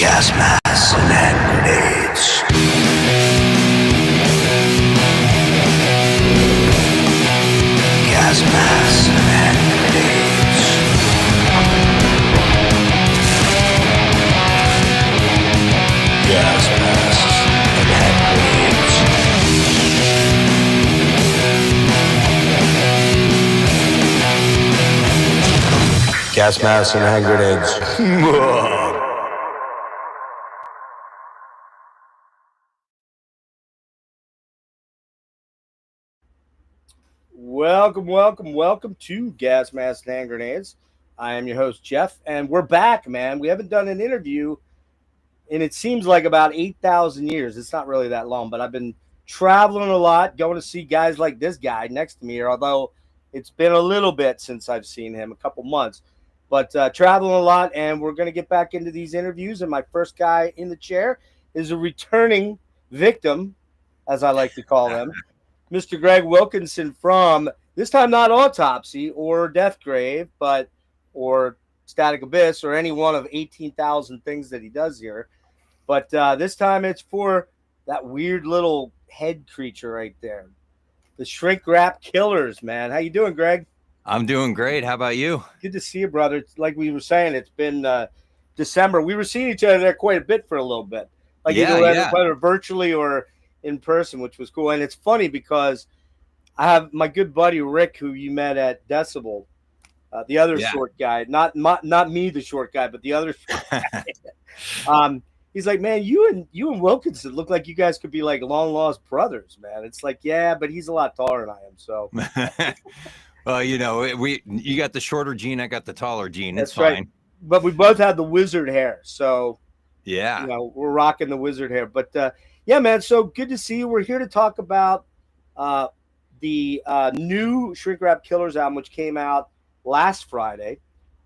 gas masks and hand grenades. Gas masks and hand grenades. Gas masks and hand grenades. Gas masks and hand grenades. Welcome to Gas Masks and Hand Grenades. I am your host, Jeff, and we're back, man. We haven't done an interview in it seems like about 8,000 years. It's not really that long, but I've been traveling a lot, going to see guys like this guy next to me here, although it's been a little bit since I've seen him, a couple months. But traveling a lot, and we're going to get back into these interviews, and my first guy in the chair is a returning victim, as I like to call him. Mr. Greg Wilkinson from, this time not Autopsy or Deathgrave, or Static Abyss or any one of 18,000 things that he does here. But this time it's for that weird little head creature right there. The Shrinkwrap Killers, man. How you doing, Greg? I'm doing great. How about you? Good to see you, brother. It's like we were saying, it's been December. We were seeing each other there quite a bit for a little bit. Like whether virtually or in person, which was cool. And it's funny because I have my good buddy Rick, who you met at Decibel, the other short guy, not me, the short guy, but the other short guy. He's like, man, you and Wilkinson look like you guys could be like long lost brothers, man. It's like, yeah, but he's a lot taller than I am, so. Well, you got the shorter gene, I got the taller gene. That's it's fine. Right. But we both have the wizard hair, so yeah, we're rocking the wizard hair. But yeah, man, so good to see you. We're here to talk about the new Shrinkwrap Killers album, which came out last Friday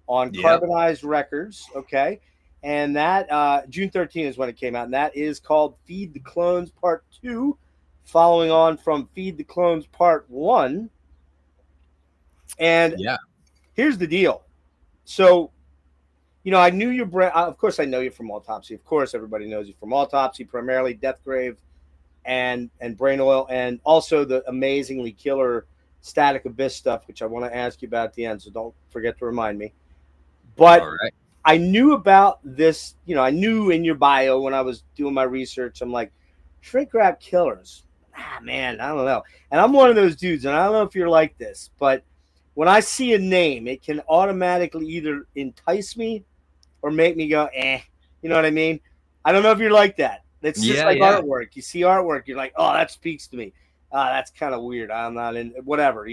on Carbonized Records, okay? And that June 13th is when it came out, and that is called Feed the Clones Part 2, following on from Feed the Clones Part 1. And here's the deal. So, I knew your brand. Of course, I know you from Autopsy. Of course, everybody knows you from Autopsy, primarily Deathgrave and Brain Oil, and also the amazingly killer Static Abyss stuff, which I want to ask you about at the end, so don't forget to remind me. But I knew about this, I knew in your bio when I was doing my research, I'm like, Shrinkwrap Killers. Man, I don't know. And I'm one of those dudes, and I don't know if you're like this, but when I see a name, it can automatically either entice me or make me go, eh. You know what I mean? I don't know if you're like that. It's just like artwork. You see artwork, you're like, oh, that speaks to me. That's kind of weird. I'm not in whatever,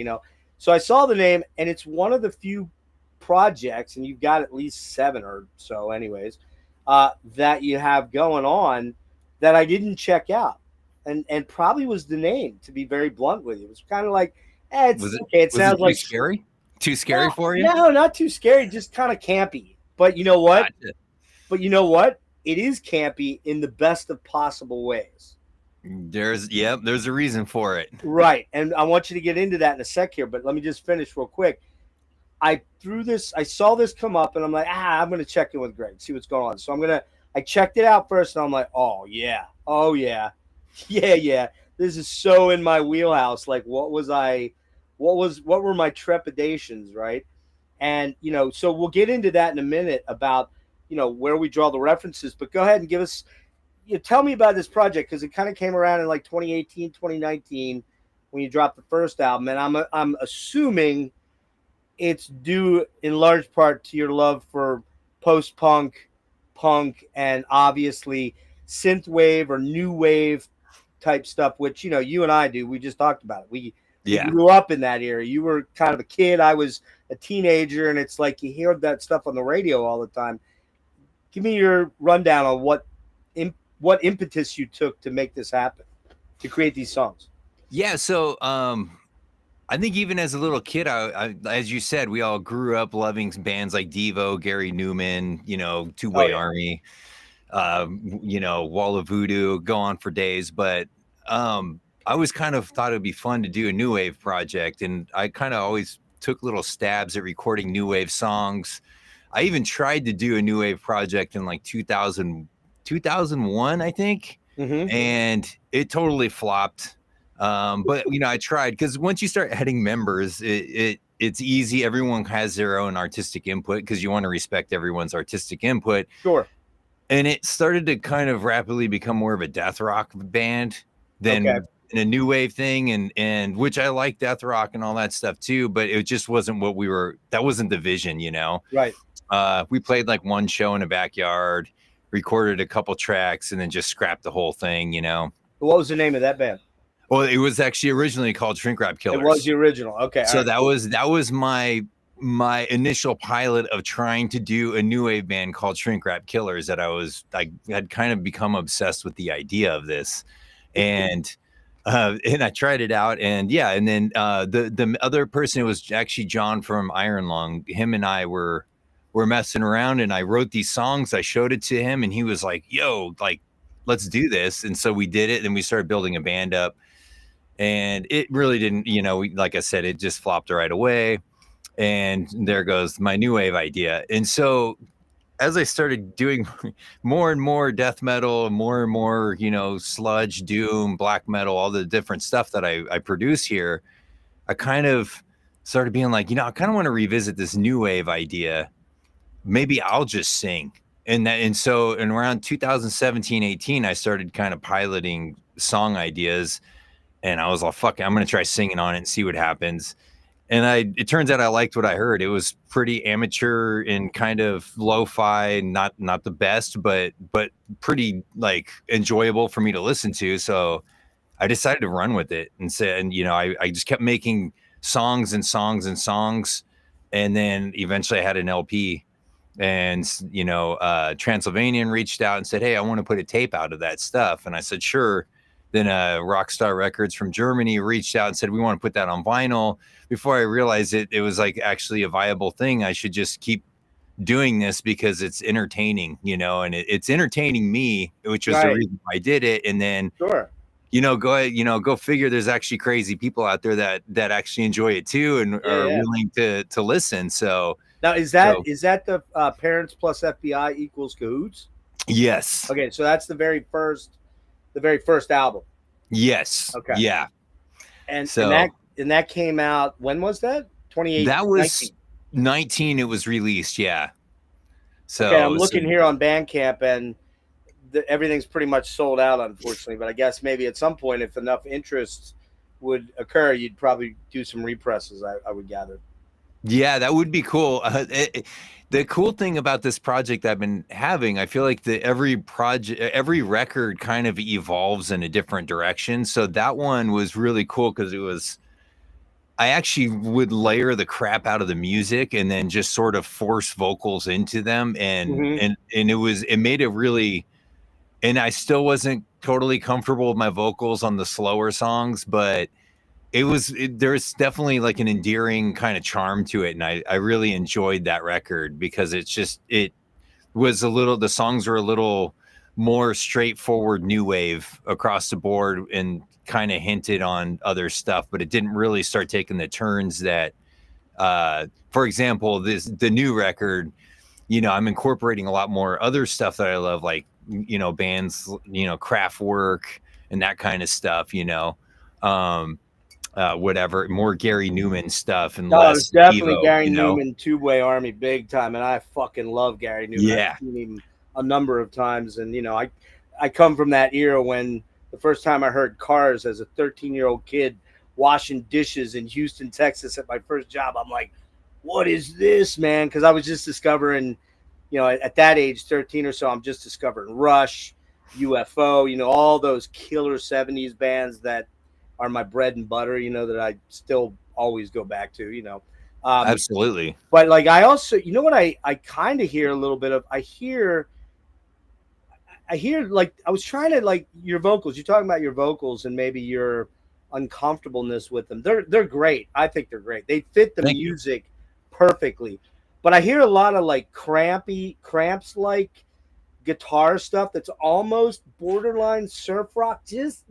So I saw the name, and it's one of the few projects, and you've got at least 7 or so anyways, that you have going on that I didn't check out. And probably was the name, to be very blunt with you. It was kind of like, it sounds like scary. Too scary for you? No, not too scary, just kind of campy. But you know what? It is campy in the best of possible ways. There's a reason for it. Right. And I want you to get into that in a sec here, but let me just finish real quick. I saw this come up, and I'm like, I'm going to check in with Greg, see what's going on. So I checked it out first, and I'm like, oh yeah. This is so in my wheelhouse. Like, what were my trepidations, right? And, so we'll get into that in a minute about, where we draw the references, but go ahead and give us, tell me about this project, because it kind of came around in like 2018, 2019 when you dropped the first album. And I'm assuming it's due in large part to your love for post-punk, punk, and obviously synthwave or new wave type stuff, which, you and I do. We just talked about it. We grew up in that era. You were kind of a kid. I was a teenager, and it's like you hear that stuff on the radio all the time. Give me your rundown on what impetus you took to make this happen, to create these songs. Yeah, so I think even as a little kid, I as you said, we all grew up loving bands like DEVO, Gary Numan, Tubeway Army, Wall of Voodoo, go on for days. But I always kind of thought it'd be fun to do a new wave project, and I kind of always took little stabs at recording new wave songs. I even tried to do a new wave project in like 2000, 2001, I think, Mm-hmm. and it totally flopped. But I tried, because once you start adding members, it's easy. Everyone has their own artistic input because you want to respect everyone's artistic input. Sure. And it started to kind of rapidly become more of a death rock band than a new wave thing, and which I like death rock and all that stuff too, but it just wasn't that wasn't the vision, Right. We played like one show in a backyard, recorded a couple tracks, and then just scrapped the whole thing, What was the name of that band? Well, it was actually originally called Shrinkwrap Killers. It was the original. Okay. So that was my initial pilot of trying to do a new wave band called Shrinkwrap Killers, that I had kind of become obsessed with the idea of this. And I tried it out, and then the other person, it was actually John from Iron Lung. Him and I were messing around, and I wrote these songs. I showed it to him, and he was like, "Yo, like, let's do this." And so we did it, and we started building a band up. And it really didn't, like I said, it just flopped right away. And there goes my new wave idea. And so as I started doing more and more death metal, and more, sludge, doom, black metal, all the different stuff that I produce here, I kind of started being like, I kind of want to revisit this new wave idea. Maybe I'll just sing. And so in around 2017, 18, I started kind of piloting song ideas. And I was like, fuck it, I'm going to try singing on it and see what happens. And it turns out I liked what I heard. It was pretty amateur and kind of lo-fi, not the best, but pretty like enjoyable for me to listen to. So I decided to run with it and said, I just kept making songs and songs and songs. And then eventually I had an LP, and, Transylvanian reached out and said, "Hey, I want to put a tape out of that stuff." And I said, "Sure." Then Rockstar Records from Germany reached out and said, "We want to put that on vinyl." Before I realized it was like actually a viable thing. I should just keep doing this because it's entertaining, and it's entertaining me, which was the reason I did it. And then, sure, go figure. There's actually crazy people out there that actually enjoy it too and are willing to listen. So now is that the Parents plus FBI equals Cahoots? Yes. Okay, so that's the very first album. Yes. Okay. Yeah. And that came out, when was that? 2018. That was 19 it was released, yeah. So okay, I'm looking here on Bandcamp, and everything's pretty much sold out, unfortunately. But I guess maybe at some point, if enough interest would occur, you'd probably do some represses, I would gather. Yeah, that would be cool. The cool thing about this project I've been having, I feel like every record kind of evolves in a different direction. So that one was really cool because I actually would layer the crap out of the music and then just sort of force vocals into them. And it made it really, and I still wasn't totally comfortable with my vocals on the slower songs, but there's definitely like an endearing kind of charm to it. And I really enjoyed that record because the songs were a little more straightforward new wave across the board and kind of hinted on other stuff, but it didn't really start taking the turns that, for example, the new record, I'm incorporating a lot more other stuff that I love, like, bands, Kraftwerk and that kind of stuff, whatever, more Gary Numan stuff and less definitely DEVO, Gary Numan, Tubeway Army, big time, and I fucking love Gary Numan. Yeah. I've seen him a number of times, and I come from that era when the first time I heard Cars as a 13-year-old kid washing dishes in Houston, Texas at my first job. I'm like, what is this, man? Because I was just discovering, at that age, 13 or so, I'm just discovering Rush, UFO, all those killer 70s bands that are my bread and butter, that I still always go back to, Absolutely. But like, I also, what I kind of hear a little bit of, I hear like, I was trying to, like, your vocals, you're talking about your vocals and maybe your uncomfortableness with them. They're great. I think they're great. They fit the music perfectly. But I hear a lot of like cramps like guitar stuff that's almost borderline surf rock. It's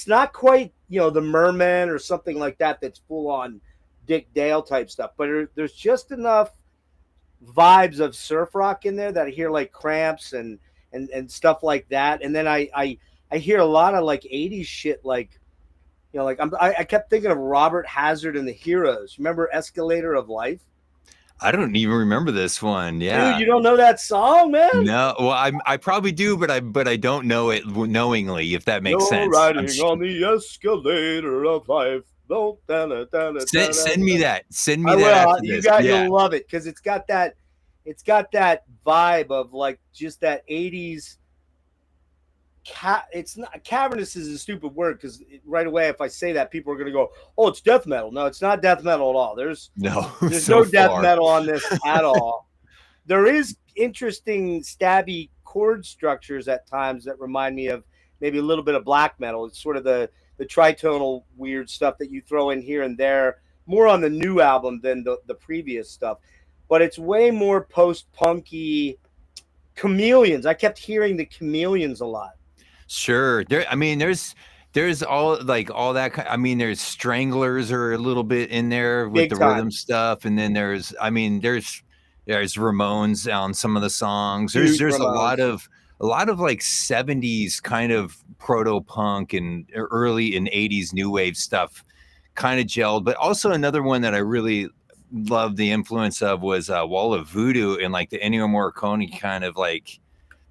not quite, the Merman or something like that that's full on Dick Dale type stuff. But there's just enough vibes of surf rock in there that I hear like Cramps and and stuff like that. And then I hear a lot of like 80s shit, like, you know, like I kept thinking of Robert Hazard and the Heroes. Remember Escalator of Life? I don't even remember this one. Yeah. Dude, you don't know that song, man? No, well, I probably do, but I don't know it knowingly, if that makes You're sense. riding on the escalator of life. Send me that. Send me I that will. after You this. got, Yeah. you'll love it because it's got that vibe of like just that 80s. It's not cavernous is a stupid word because right away if I say that people are going to go, oh, it's death metal. No, it's not death metal at all. There's No, no death metal on this at all. There is interesting stabby chord structures at times that remind me of maybe a little bit of black metal. It's sort of the tritonal weird stuff that you throw in here and there, more on the new album than the previous stuff. But it's way more post-punky. Chameleons. I kept hearing the Chameleons a lot. Sure. There's all that. I mean, there's Stranglers are a little bit in there with Big the time. rhythm stuff, and then there's Ramones on some of the songs. There's Huge a lot Ramones. of like 70s kind of proto punk and early and 80s new wave stuff kind of gelled. But also another one that I really loved the influence of was Wall of Voodoo and like the Ennio Morricone kind of like,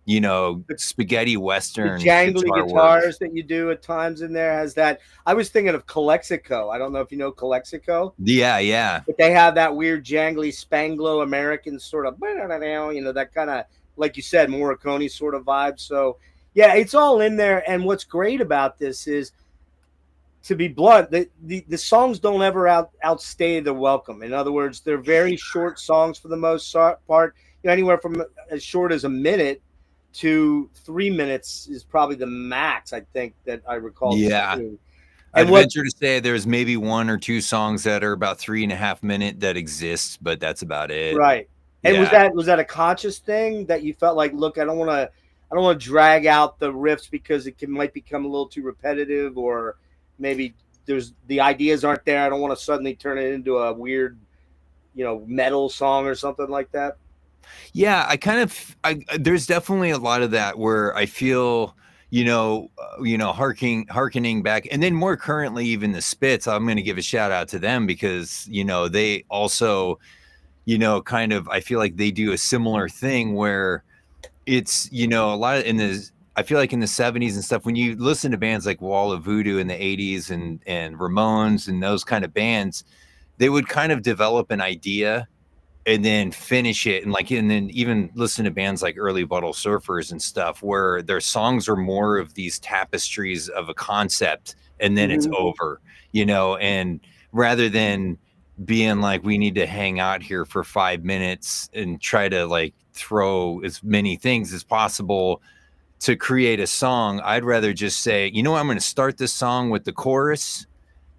you know, spaghetti western The jangly guitar guitars work. that you do at times in there has that. I was thinking of Calexico. I don't know if you know Calexico, Yeah. but they have that weird jangly Spanglo American sort of, you know, that kind of, like you said, Morricone sort of vibe. So yeah, it's all in there. And what's great about this is, to be blunt, the songs don't ever outstay the welcome. In other words, they're very short songs for the most part. You know, anywhere from as short as a minute to 3 minutes is probably the max, I think, that I recall. Yeah. Seeing. I'd And what venture to say there's maybe 1 or 2 songs that are about 3.5 minutes that exist, but that's about it. right? And Yeah. was that a conscious thing that you felt like, look, I don't want to drag out the riffs because might become a little too repetitive, or maybe the ideas aren't there. I don't want to suddenly turn it into a weird, you know, metal song or something like that. Yeah, there's definitely a lot of that where I feel, harkening back, and then more currently, even the Spits. I'm going to give a shout out to them because they also, kind of, I feel like they do a similar thing where it's a lot of I feel like in the 70s and stuff, when you listen to bands like Wall of Voodoo in the 80s and Ramones and those kind of bands, they would kind of develop an idea and then finish it, and then even listen to bands like Early Bottle Surfers and stuff, where their songs are more of these tapestries of a concept, and then it's over, and rather than being like, we need to hang out here for 5 minutes and try to like throw as many things as possible to create a song, I'd rather just say, I'm going to start this song with the chorus,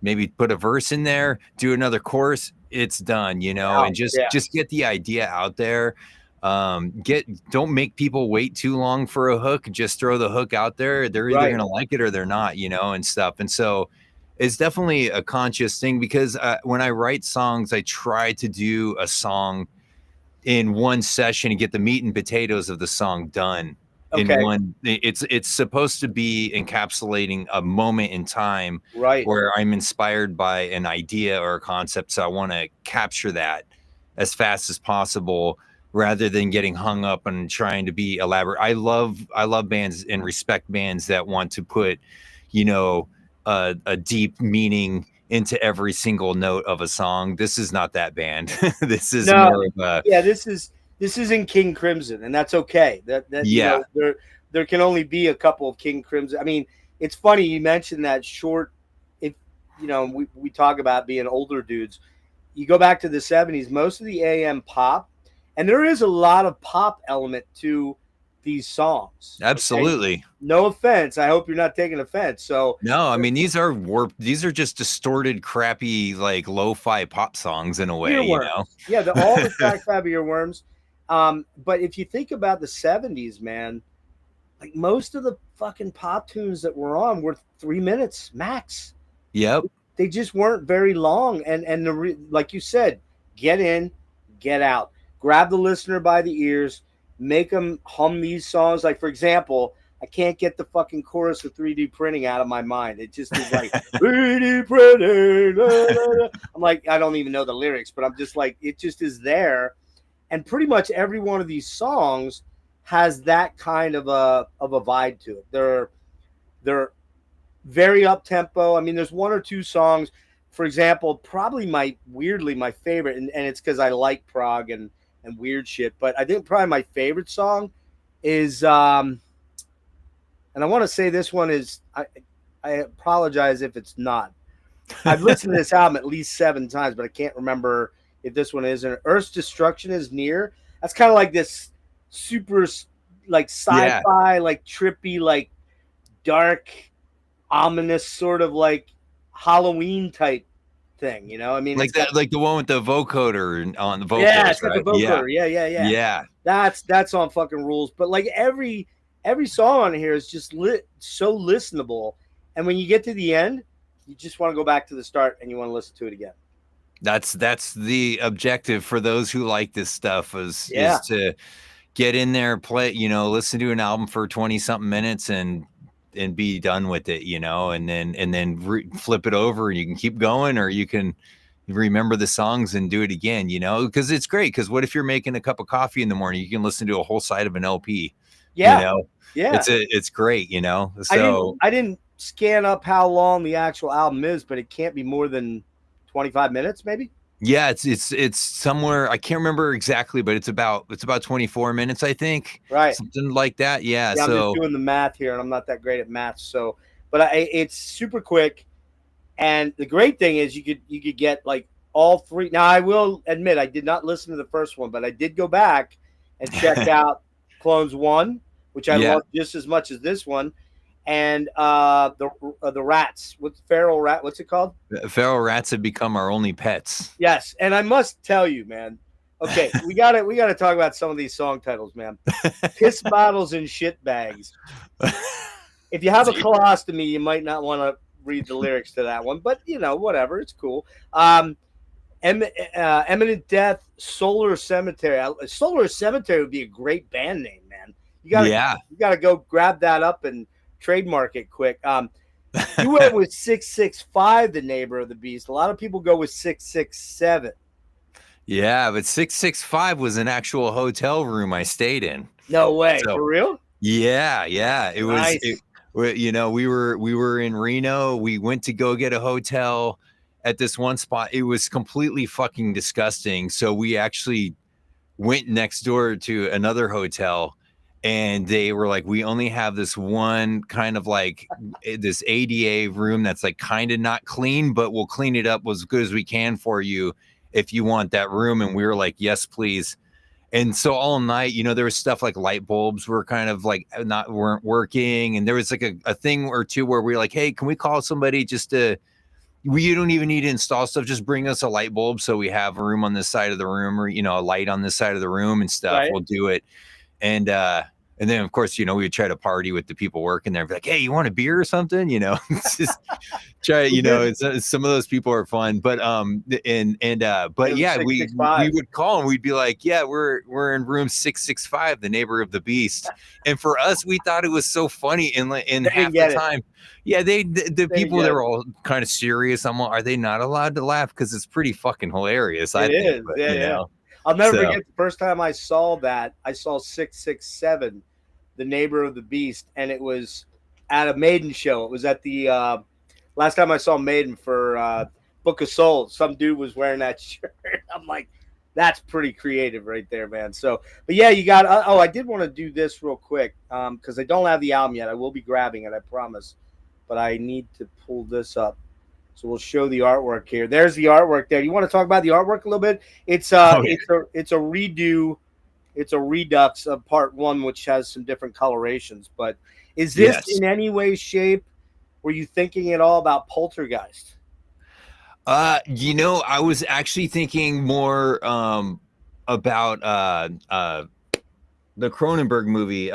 maybe put a verse in there, do another chorus, it's done, and just get the idea out there. Don't make people wait too long for a hook. Just throw the hook out there. They're either going to like it or they're not, and stuff. And so it's definitely a conscious thing, because when I write songs, I try to do a song in one session and get the meat and potatoes of the song done. Okay. In one, it's supposed to be encapsulating a moment in time, right, where I'm inspired by an idea or a concept, so I want to capture that as fast as possible, rather than getting hung up on trying to be elaborate. I love bands and respect bands that want to put, a deep meaning into every single note of a song. This is not that band. This is more of a This isn't King Crimson, and that's okay. There can only be a couple of King Crimson. I mean, it's funny you mentioned that short. If we talk about being older dudes, you go back to the 70s, most of the AM pop, and there is a lot of pop element to these songs. Absolutely. Okay? No offense. I hope you're not taking offense. So no, I mean, these are warped. These are just distorted, crappy, like lo-fi pop songs in a way. Earworms. Yeah, all the tracks have earworms. But if you think about the 70s, man, like most of the fucking pop tunes that were on were 3 minutes max. Yep. They just weren't very long. And like you said, get in, get out, grab the listener by the ears, make them hum these songs. Like, for example, I can't get the fucking chorus of 3D printing out of my mind. It just is like 3D printing. La, la, la. I'm like, I don't even know the lyrics, but I'm just like, it just is there. And pretty much every one of these songs has that kind of a vibe to it. They're very up tempo. I mean, there's one or two songs, for example, probably my favorite, and it's because I like prog and weird shit. But I think probably my favorite song is and I want to say this one is, I apologize if it's not. I've listened to this album at least 7 times, but I can't remember if this one is. And Earth's Destruction is Near. That's kind of like this super like sci-fi, like trippy, like dark, ominous sort of like Halloween type thing, you know? I mean, like that, like the one with the vocoder on the vocals. Yeah, it's got right? the vocoder. Yeah. That song fucking rules. But like every song on here is just so listenable, and when you get to the end, you just want to go back to the start and you want to listen to it again. That's the objective for those who like this stuff is to get in there, play, listen to an album for 20 something minutes and be done with it, and then flip it over and you can keep going, or you can remember the songs and do it again, because it's great. Because what if you're making a cup of coffee in the morning? You can listen to a whole side of an LP. Yeah. It's great, So I didn't scan up how long the actual album is, but it can't be more than 25 minutes, maybe. Yeah, it's somewhere, I can't remember exactly, but it's about 24 minutes, I think. Right. Something like that. Yeah. I'm So just doing the math here, and I'm not that great at math. So, but it's super quick. And the great thing is you could get like all 3. Now, I will admit I did not listen to the first one, but I did go back and check out Clones 1, which I love just as much as this one. And the rats, feral rat, what's it called? Feral rats have become our only pets. Yes, and I must tell you, man. Okay, we gotta talk about some of these song titles, man. Piss bottles and shit bags. If you have a colostomy, you might not want to read the lyrics to that one, but whatever, it's cool. Imminent Death, Solar Cemetery. Solar Cemetery would be a great band name, man. You gotta go grab that up and trademark it quick. You went with 665, the Neighbor of the Beast. A lot of people go with 667. Yeah, but 665 was an actual hotel room I stayed in. No way. So, for real? Yeah. It nice. was. We were in Reno. We went to go get a hotel at this one spot. It was completely fucking disgusting. So we actually went next door to another hotel. And they were like, we only have this one kind of like this ADA room that's like kind of not clean, but we'll clean it up as good as we can for you if you want that room. And we were like, yes, please. And so all night, there was stuff like light bulbs were kind of like weren't working. And there was like a thing or two where we were like, hey, can we call somebody you don't even need to install stuff. Just bring us a light bulb so we have a room on this side of the room, or, a light on this side of the room and stuff. Right. We'll do it. And then, of course, we would try to party with the people working there. Be like, hey, you want a beer or something? It's just try. Some of those people are fun, but but yeah, we would call and we'd be like, yeah, we're in room 665, the Neighbor of the Beast. And for us, we thought it was so funny. And half the time, the people that were all kind of serious. Are they not allowed to laugh? Because it's pretty fucking hilarious. I think. But, yeah. I'll never forget the first time I saw that. I saw 667, the Neighbor of the Beast, and it was at a Maiden show. It was at the last time I saw Maiden for Book of Souls. Some dude was wearing that shirt. I'm like, that's pretty creative right there, man. So, but yeah, you got. I did want to do this real quick because I don't have the album yet. I will be grabbing it, I promise. But I need to pull this up. So we'll show the artwork here. There's the artwork there. You want to talk about the artwork a little bit? It's a redo. It's a redux of part 1, which has some different colorations. But is this in any way, shape, were you thinking at all about Poltergeist? I was actually thinking more about the Cronenberg movie,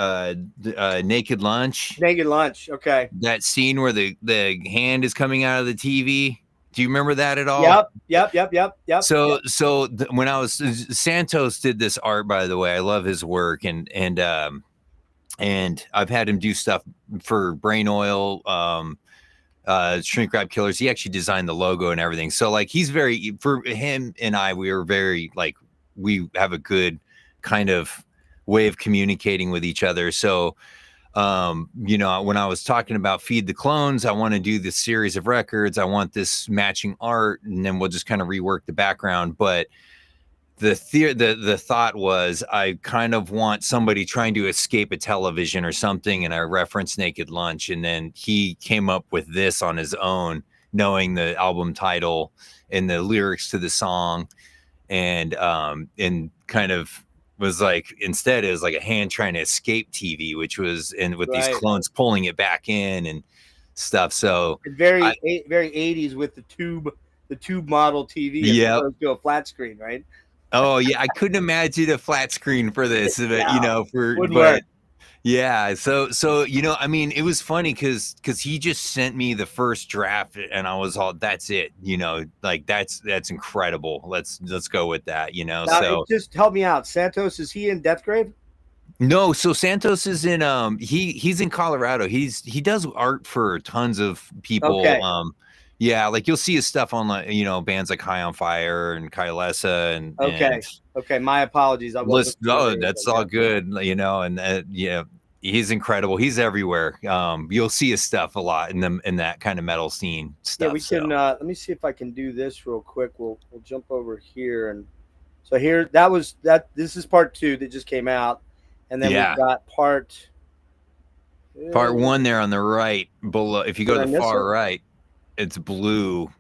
Naked Lunch. Naked Lunch, okay. That scene where the hand is coming out of the TV. Do you remember that at all? Yep. So when I was Santos did this art, by the way, I love his work, and I've had him do stuff for Brain Oil, Shrinkwrap Killers. He actually designed the logo and everything. So like he's very, for him and I, we were very like, we have a good kind of way of communicating with each other. So you know, when I was talking about Feed the Clones, I want to do this series of records. I want this matching art, and then we'll just kind of rework the background. But the thought was, I kind of want somebody trying to escape a television or something, and I referenced Naked Lunch, and then he came up with this on his own, knowing the album title and the lyrics to the song, and kind of was like, instead it was like a hand trying to escape TV, which was, and with these clones pulling it back in and stuff. So very 80s with the tube model TV as opposed to a flat screen, right? Oh yeah, I couldn't imagine a flat screen for this, but you know, Wouldn't work. Yeah, so you know, I mean, it was funny because he just sent me the first draft, and I was all, that's it, you know, like that's incredible. Let's go with that, you know. Now, so just help me out. Santos, is he in Deathgrave? No, so Santos is in he's in Colorado. He does art for tons of people. Okay. Yeah, like you'll see his stuff on, like, you know, bands like High on Fire and Kylesa and okay. My apologies. That's all good, you know, and yeah, he's incredible. He's everywhere. You'll see his stuff a lot in that kind of metal scene stuff. Yeah, we can. Let me see if I can do this real quick. We'll jump over here, and so here this is part 2 that just came out, and then we've got part 1 there on the right below. If you go to the far right, it's blue.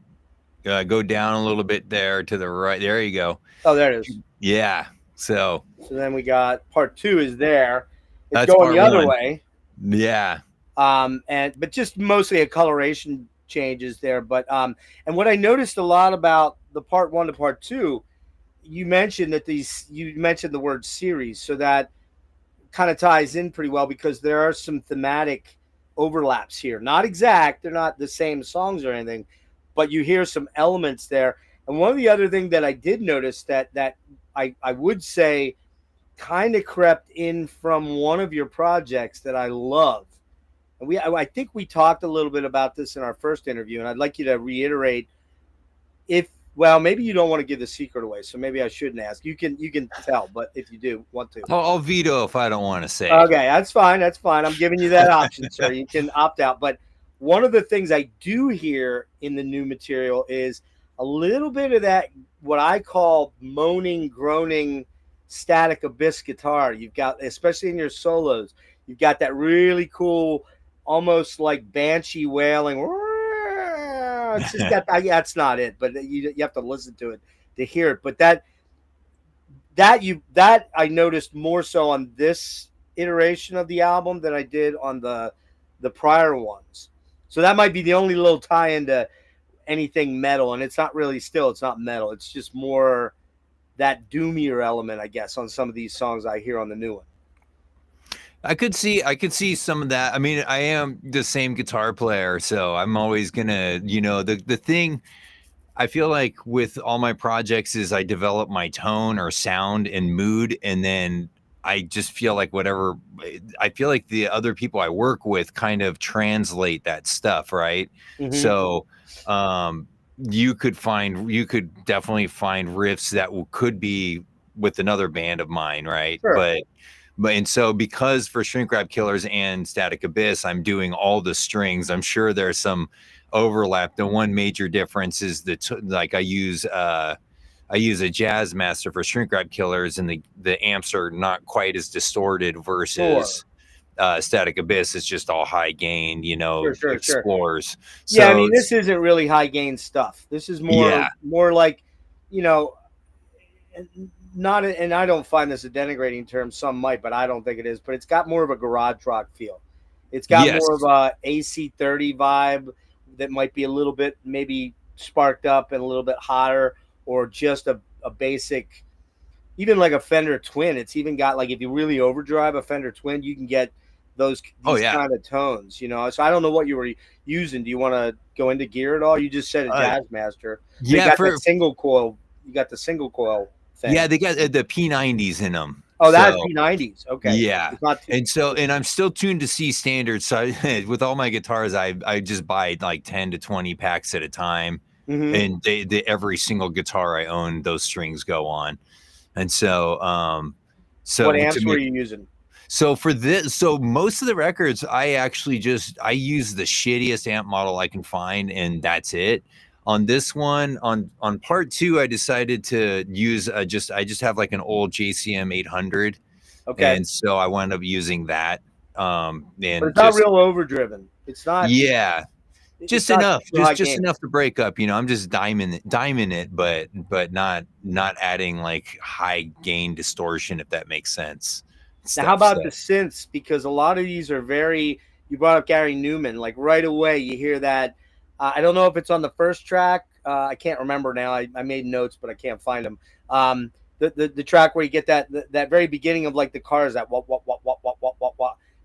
Go down a little bit there to the right. There you go. Oh, there it is. Yeah. So then we got part 2 is there. It's going the other way. Yeah. But just mostly a coloration changes there. But and what I noticed a lot about the part 1 to part 2, you mentioned the word series, so that kind of ties in pretty well because there are some thematic overlaps here. Not exact, they're not the same songs or anything, but you hear some elements there. And one of the other things that I did notice that I would say kind of crept in from one of your projects that I love. And I think we talked a little bit about this in our first interview, and I'd like you to reiterate maybe you don't want to give the secret away, so maybe I shouldn't ask. You can tell, but if you do want to. I'll veto if I don't want to say. Okay, that's fine. I'm giving you that option, sir. You can opt out. But one of the things I do hear in the new material is a little bit of that, what I call moaning, groaning, Static Abyss guitar. You've got, especially in your solos, you've got that really cool, almost like banshee wailing. It's just got, that's not it, but you have to listen to it to hear it. But that I noticed more so on this iteration of the album than I did on the prior ones. So that might be the only little tie into anything metal, and it's not metal. It's just more that doomier element, I guess, on some of these songs I hear on the new one. I could see some of that. I mean, I am the same guitar player, so I'm always gonna, you know, the thing I feel like with all my projects is I develop my tone or sound and mood, and then I just feel like I feel like the other people I work with kind of translate that stuff, right? Mm-hmm. So you could definitely find riffs that could be with another band of mine, right? Sure. But and so because for Shrinkwrap Killers and Static Abyss, I'm doing all the strings. I'm sure there's some overlap. The one major difference is like I use a Jazz Master for Shrinkwrap Killers, and the amps are not quite as distorted versus Static Abyss. It's just all high gain, you know, explores. So, yeah, I mean, this isn't really high gain stuff. This is more like, you know, not, and I don't find this a denigrating term. Some might, but I don't think it is. But it's got more of a garage rock feel. It's got more of a AC30 vibe that might be a little bit maybe sparked up and a little bit hotter, or just a basic, even like a Fender Twin. It's even got, like, if you really overdrive a Fender Twin, you can get these kind of tones, you know. So I don't know what you were using. Do you want to go into gear at all? You just said a Jazzmaster. Yeah, you got that single coil. You got the single coil thing. Yeah, they got the P90s in them. Oh, that's P90s. Okay. Yeah. And I'm still tuned to C standard. So with all my guitars, I just buy like 10 to 20 packs at a time. And every single guitar I own, those strings go on. And so what amps were you using? So for this, so most of the records, I use the shittiest amp model I can find, and that's it. On this one, on part 2, I decided to use I just have like an old JCM 800. Okay. And so I wound up using that. And but it's not real overdriven. It's not. Yeah. Just enough, just enough to break up. You know, I'm just diming it, but not adding like high gain distortion, if that makes sense. Now, how about the synths? Because a lot of these are very. You brought up Gary Numan, like right away you hear that. I don't know if it's on the first track. I can't remember now. I made notes, but I can't find them. The track where you get that very beginning of like the cars that what.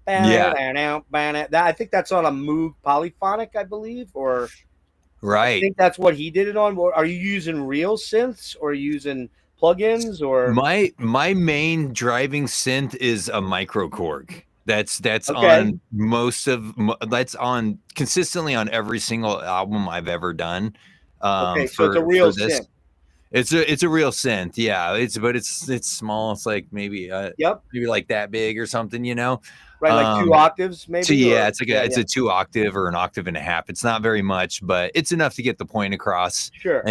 Yeah. I think that's on a Moog polyphonic, I believe, or right. I think that's what he did it on. Are you using real synths or are you using plugins or? My main driving synth is a microcorg. That's okay. that's on consistently on every single album I've ever done. Okay, so it's a real synth. It's a real synth, yeah. It's small. It's like maybe maybe like that big or something, you know. Right, like 2 octaves, maybe. So yeah, it's like it's a 2 octave or an octave and a half. It's not very much, but it's enough to get the point across. Sure.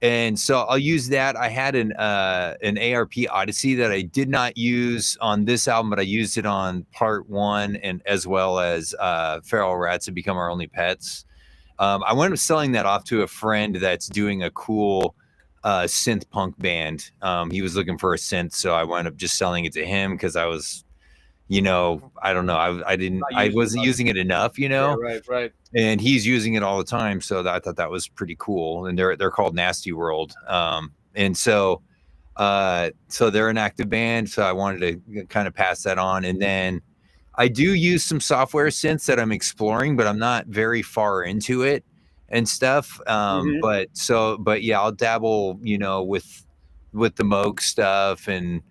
And so I'll use that. I had an ARP Odyssey that I did not use on this album, but I used it on part 1 and as well as Feral Rats Have Become Our Only Pets. I wound up selling that off to a friend that's doing a cool synth punk band. He was looking for a synth, so I wound up just selling it to him because I was, you know, I don't know, I wasn't using it enough, you know. Yeah, right. And he's using it all the time, so I thought that was pretty cool. And they're called Nasty World, and so they're an active band. So I wanted to kind of pass that on, and then I do use some software synths that I'm exploring, but I'm not very far into it and stuff. But yeah, I'll dabble, you know, with the Moog stuff and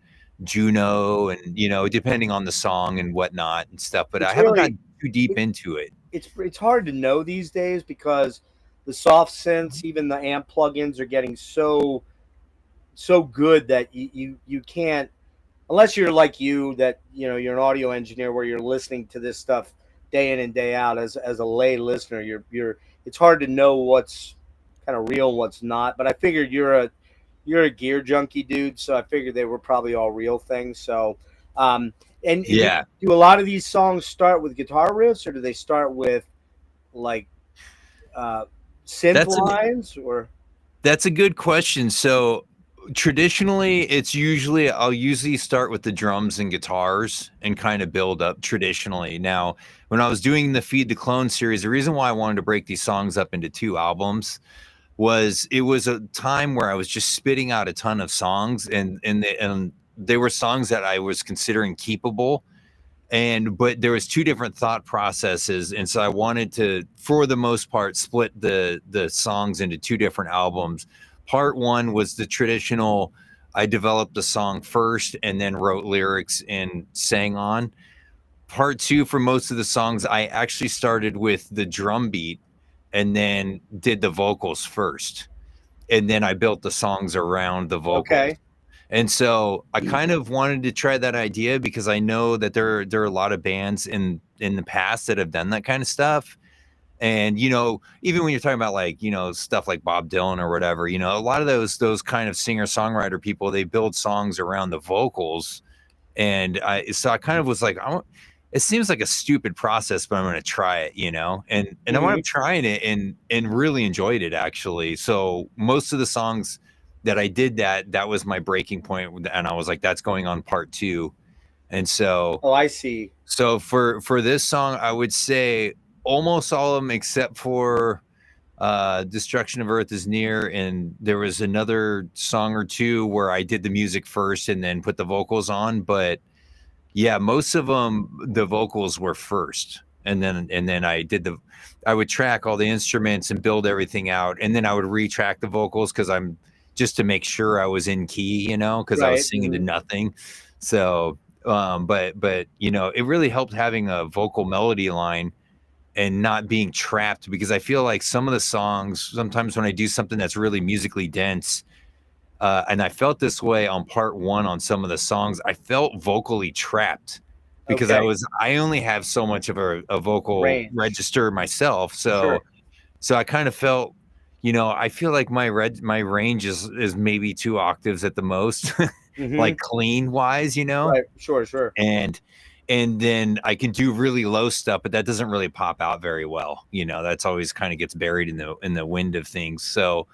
Juno and, you know, depending on the song and whatnot and stuff. But I haven't gotten too deep into it. It's hard to know these days because the soft synths, even the amp plugins, are getting so good that you can't. Unless you're like that, you know, you're an audio engineer where you're listening to this stuff day in and day out as a lay listener, it's hard to know what's kind of real and what's not. But I figured you're a gear junkie dude, so I figured they were probably all real things. So, and yeah, do a lot of these songs start with guitar riffs, or do they start with like synth lines? Or that's a good question. So traditionally, I'll usually start with the drums and guitars and kind of build up traditionally. Now, when I was doing the Feed the Clone series, the reason why I wanted to break these songs up into 2 albums was it was a time where I was just spitting out a ton of songs and they were songs that I was considering keepable. But there was 2 different thought processes. And so I wanted to, for the most part, split the songs into 2 different albums. Part 1 was the traditional, I developed the song first and then wrote lyrics and sang on. Part 2, for most of the songs, I actually started with the drum beat and then did the vocals first. And then I built the songs around the vocals. Okay. And so I kind of wanted to try that idea because I know that there are a lot of bands in the past that have done that kind of stuff. And, you know, even when you're talking about like, you know, stuff like Bob Dylan or whatever, you know, a lot of those kind of singer-songwriter people, they build songs around the vocals. And so I kind of was like, it seems like a stupid process, but I'm going to try it, you know, and I wound up trying it and really enjoyed it, actually. So most of the songs that I did that was my breaking point. And I was like, that's going on part 2. And so, oh, I see. So for this song, I would say almost all of them except for Destruction of Earth is Near, and there was another song or 2 where I did the music first and then put the vocals on. But Yeah, most of them, the vocals were first, and then I would track all the instruments and build everything out, and then I would retrack the vocals because I'm just to make sure I was in key, because I was Right. singing to nothing. So, but it really helped having a vocal melody line and not being trapped, because I feel like some of the songs, sometimes when I do something that's really musically dense, and I felt this way on part one on some of the songs, I felt vocally trapped because Okay. I only have so much of a vocal Range. register myself. Sure. So I kind of felt, I feel like my range is maybe 2 octaves at the most, Hmm. like clean wise, Right. Sure. and then I can do really low stuff, but that doesn't really pop out very well. That's always kind of gets buried in the wind of things. So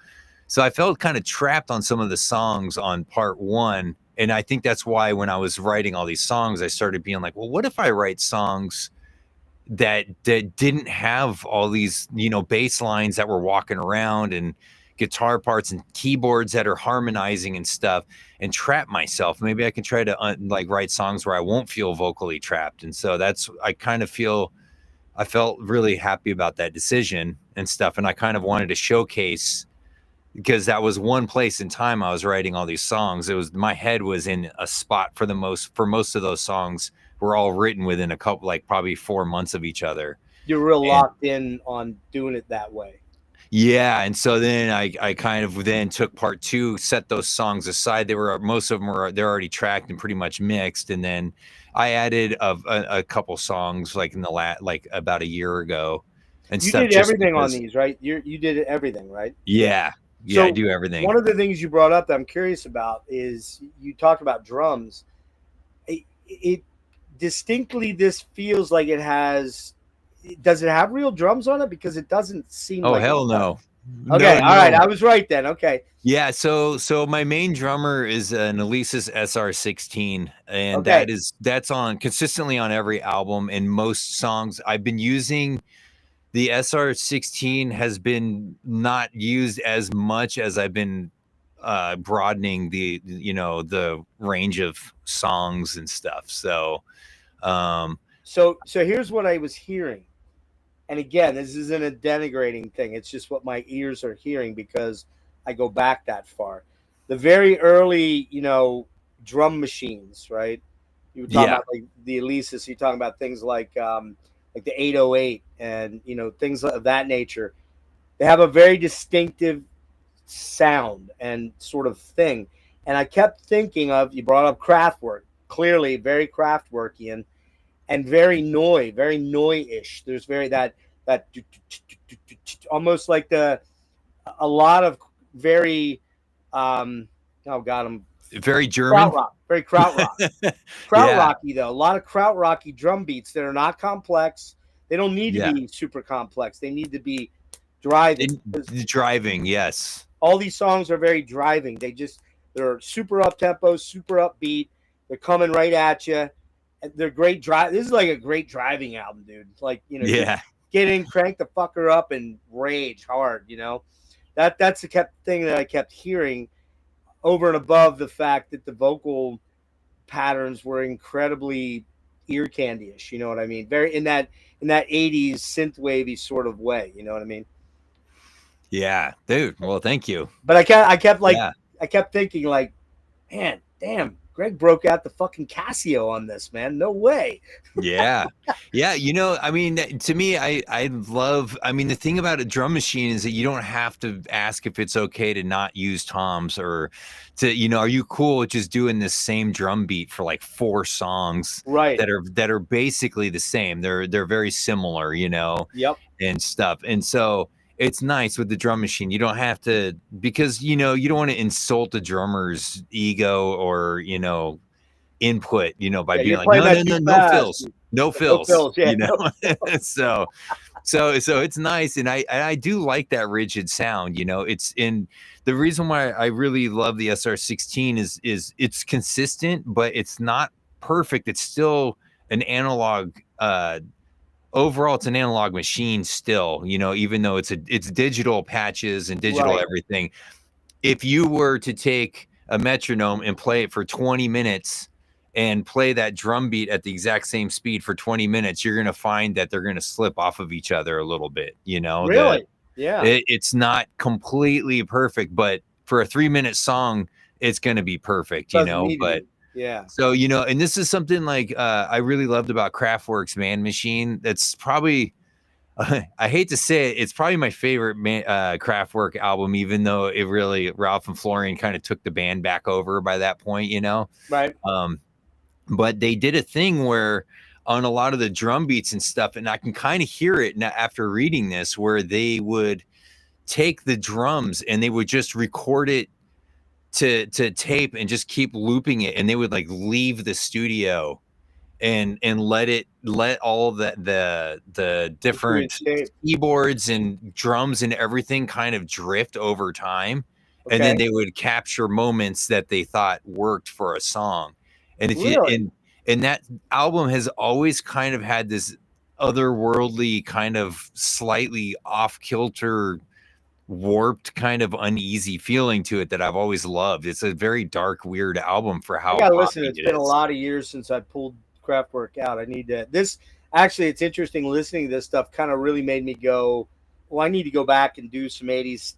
I felt kind of trapped on some of the songs on part one. And I think that's why when I was writing all these songs, I started being like, well, what if I write songs that didn't have all these, bass lines that were walking around and guitar parts and keyboards that are harmonizing and stuff, and trap myself. Maybe I can try to write songs where I won't feel vocally trapped. And so I felt really happy about that decision and stuff. And I kind of wanted to showcase, because that was one place in time I was writing all these songs. It was, my head was in a spot for most of those songs were all written within a couple, like probably 4 months of each other. You're real And locked in on doing it that way. yeah, and so then I kind of then took part two, set those songs aside. Most of them they're already tracked and pretty much mixed, and then I added a couple songs like like about a year ago and You stuff, did just everything on because. these, right? You did everything, right? Yeah, I So do everything. one of the things you brought up that I'm curious about is you talked about drums. It distinctly, this feels like it has. Does it have real drums on it? Because it doesn't seem Oh like hell it does. no. Okay, No, all right, no. I was right then. Okay, Yeah, so my main drummer is an Alesis SR16, and okay. that's on consistently on every album and most songs. I've been using the SR16 has been not used as much as I've been broadening the range of songs and stuff. So So here's what I was hearing, and again, this isn't a denigrating thing. It's just what my ears are hearing because I go back that far. The very early, drum machines, right? You were talking yeah, about like the Alesis. You're talking about things like the 808 and things of that nature. They have a very distinctive sound and sort of thing. And I kept thinking of, you brought up Kraftwerk, clearly very Kraftwerkian and very noi-ish. There's very that almost like a lot of very oh god, I'm very German. krautrock, very krautrock. Yeah, Krautrocky though, a lot of krautrocky drum beats that are not complex. They don't need to yeah. be super complex. They need to be driving. Driving, yes. All these songs are very driving. They're super up tempo, super upbeat. They're coming right at you. They're great drive. This is like a great driving album, dude. Like Yeah. get in, crank the fucker up, and rage hard. That's the thing that I kept hearing over and above the fact that the vocal patterns were incredibly ear candy-ish. You know what I mean? Very in that 80s synthwavy sort of way. You know what I mean? Yeah, dude. Well, thank you. But Yeah. I kept thinking like, man, damn, Greg broke out the fucking Casio on this, man. No way. Yeah. Yeah. I mean, to me, I love, the thing about a drum machine is that you don't have to ask if it's okay to not use toms or to, are you cool with just doing this same drum beat for like 4 songs Right. that are basically the same. They're very similar, Yep. and stuff. And so it's nice with the drum machine. You don't have to, because you don't want to insult the drummer's ego or input, by Yeah, being you're like, playing no, that no, no, too no fast. fills, no No fills, fills, yeah. so it's nice, and I do like that rigid sound. It's in the reason why I really love the SR16 is it's consistent, but it's not perfect. It's still an analog. Overall, it's an analog machine still. Even though it's digital patches and digital Right. everything. If you were to take a metronome and play it for 20 minutes and play that drum beat at the exact same speed for 20 minutes, you're going to find that they're going to slip off of each other a little bit. Really? Yeah. It's not completely perfect, but for a 3-minute song, it's going to be perfect, Doesn't need to but be. Yeah. so, and this is something like I really loved about Kraftwerk's Man Machine. That's probably, I hate to say it, it's probably my favorite Kraftwerk album, even though it really, Ralph and Florian kind of took the band back over by that point, Right. But they did a thing where on a lot of the drum beats and stuff, and I can kind of hear it now after reading this, where they would take the drums and they would just record it to tape and just keep looping it, and they would like leave the studio and let all the different keyboards and drums and everything kind of drift over time. Okay. And then they would capture moments that they thought worked for a song. And if you and that album has always kind of had this otherworldly kind of slightly off kilter, warped kind of uneasy feeling to it that I've always loved. It's a very dark, weird album for how. I gotta listen. It's been a lot of years since I pulled Kraftwerk out. I need to. This actually, it's interesting listening to this stuff. Kind of really made me go, well, I need to go back and do some '80s,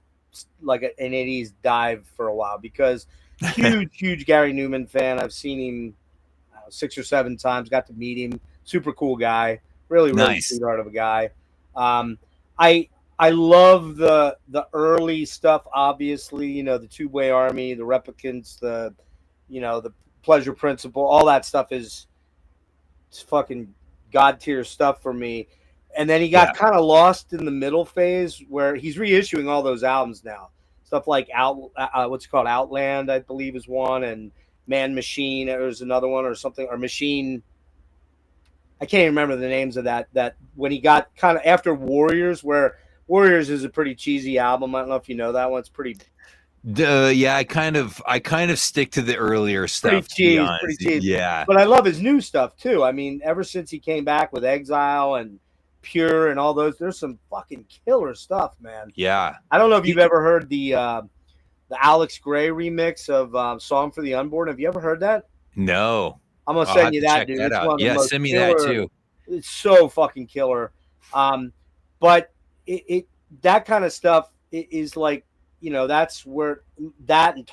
like an '80s dive for a while, because huge Gary Numan fan. I've seen him 6 or 7 times. Got to meet him. Super cool guy. Really nice. Sweetheart of a guy. I love the early stuff, obviously, the Tubeway Army, the Replicants, the Pleasure Principle, all that stuff it's fucking god tier stuff for me. And then he got kind of lost in the middle phase where he's reissuing all those albums now. Stuff like what's it called? Outland, I believe, is one, and Man Machine, there's another one, or something, or Machine. I can't even remember the names of that when he got kind of after Warriors, where Warriors is a pretty cheesy album. I don't know if you know that one. It's pretty. Yeah, I kind of stick to the earlier stuff. Pretty cheesy. Yeah, but I love his new stuff too. I mean, ever since he came back with Exile and Pure and all those, there's some fucking killer stuff, man. Yeah. I don't know if you've ever heard the Alex Gray remix of Song for the Unborn. Have you ever heard that? No. I'm gonna send you that, dude. That out. Yeah, send me that too. It's so fucking killer. But it that kind of stuff is like, that's where that and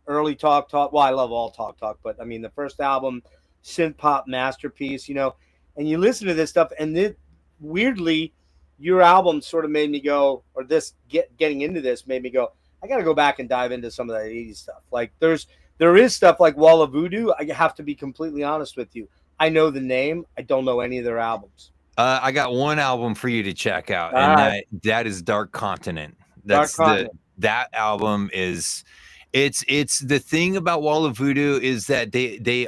early talk. Well, I love all talk, but I mean the first album, synth pop masterpiece, and you listen to this stuff, and then weirdly, your album sort of made me go, or this getting into this made me go, I got to go back and dive into some of that 80s stuff. Like there is stuff like Wall of Voodoo. I have to be completely honest with you. I know the name. I don't know any of their albums. I got one album for you to check out, all and right. that is Dark Continent. That album is, it's the thing about Wall of Voodoo is that they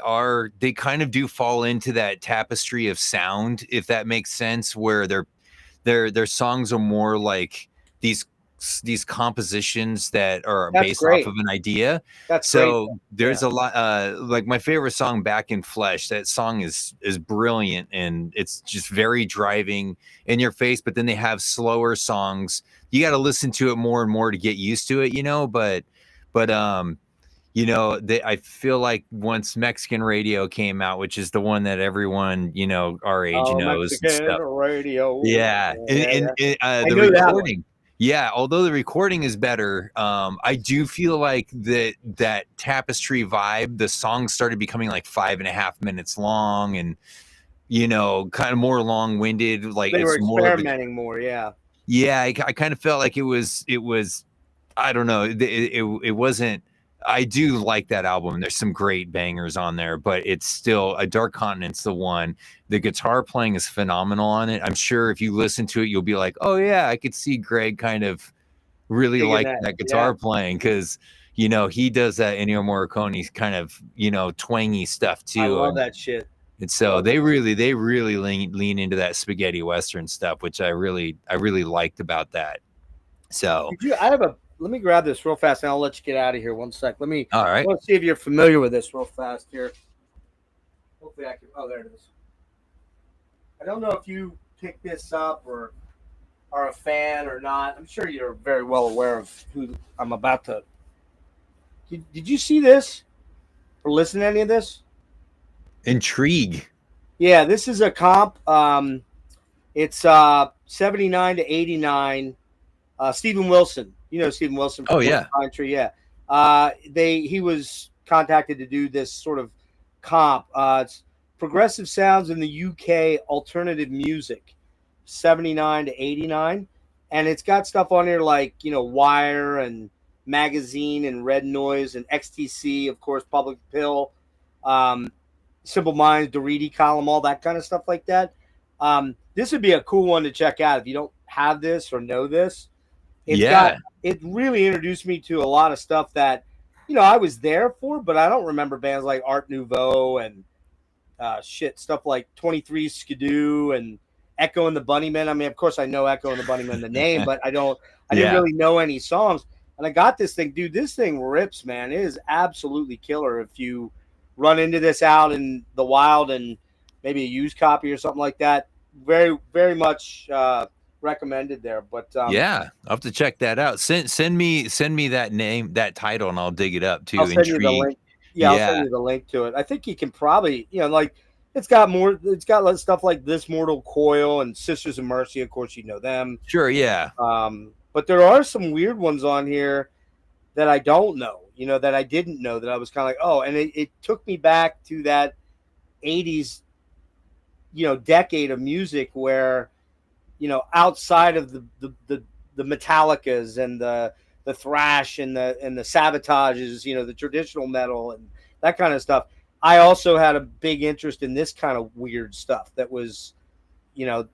kind of do fall into that tapestry of sound, if that makes sense, where their songs are more like these compositions that are based off of an idea. That's so great. There's a lot like my favorite song, Back in Flesh. That song is brilliant, and it's just very driving in your face. But then they have slower songs. You got to listen to it more and more to get used to it, but I feel like once Mexican Radio came out, which is the one that everyone, our age knows. Mexican Radio. Yeah. And the recording. Yeah, although the recording is better, I do feel like that tapestry vibe, the songs started becoming like 5.5 minutes long, and kind of more long-winded. Like they were experimenting more, yeah. Yeah, I kind of felt like it was. I don't know. It wasn't. I do like that album. There's some great bangers on there, but it's still a Dark Continent's the one. The guitar playing is phenomenal on it. I'm sure if you listen to it, you'll be like, oh yeah, I could see Greg kind of really like that guitar playing, because he does that Ennio Morricone kind of twangy stuff too. I love that shit. And so they really lean into that spaghetti western stuff, which I really liked about that. So let me grab this real fast, and I'll let you get out of here. 1 sec. All right. Let's see if you're familiar with this real fast here. Hopefully I can. Oh, there it is. I don't know if you picked this up or are a fan or not. I'm sure you're very well aware of who I'm about to. Did you see this or listen to any of this? Intrigue. Yeah, this is a comp. It's 79 to 89. Stephen Wilson, Stephen Wilson from Oh, yeah. Pine Tree, yeah. He was contacted to do this sort of comp. It's progressive sounds in the UK alternative music, 79 to 89, and it's got stuff on there like Wire and Magazine and Red Noise and XTC, of course, Public Pill, Simple Minds, Doriti Column, all that kind of stuff like that. This would be a cool one to check out if you don't have this or know this. It really introduced me to a lot of stuff that, I was there for, but I don't remember bands like Art Nouveau and stuff like 23 Skidoo and Echo and the Bunnymen. I mean, of course I know Echo and the Bunnymen, the name, but I didn't really know any songs. And I got this thing, dude, this thing rips, man. It is absolutely killer. If you run into this out in the wild and maybe a used copy or something like that, very, very much recommended there. But yeah, I'll have to check that out. Send me that name, that title, and I'll dig it up too. I'll send you the link. Yeah, I'll send you the link to it. I think you can probably, like, it's got stuff like This Mortal Coil and Sisters of Mercy. Of course, you know them. Sure, yeah. But there are some weird ones on here that I don't know, that I didn't know, that I was kind of like, oh, and it took me back to that 80s, decade of music where, outside of the Metallicas and the thrash and the Sabotages, the traditional metal and that kind of stuff, I also had a big interest in this kind of weird stuff that was, that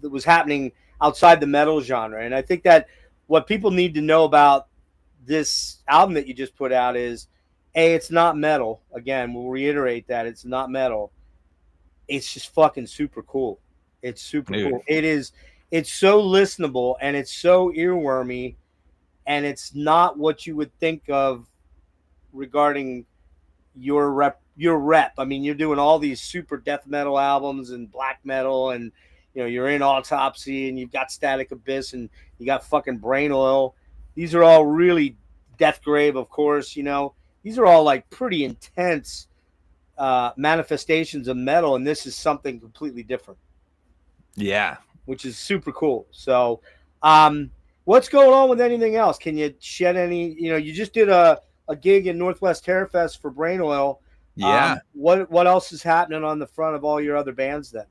was happening outside the metal genre. And I think that what people need to know about this album that you just put out is, it's not metal. Again, we'll reiterate that it's not metal. It's just fucking super cool. It's super cool. It's so listenable and it's so earwormy, and it's not what you would think of regarding your rep. I mean, you're doing all these super death metal albums and black metal, and you're in Autopsy, and you've got Static Abyss, and you got fucking Brain Oil. These are all really Deathgrave, of course. These are all like pretty intense manifestations of metal, and this is something completely different. Yeah, which is super cool. So, what's going on with anything else? Can you shed any? You just did a gig in Northwest Terrorfest for Brain Oil. Yeah. What else is happening on the front of all your other bands then?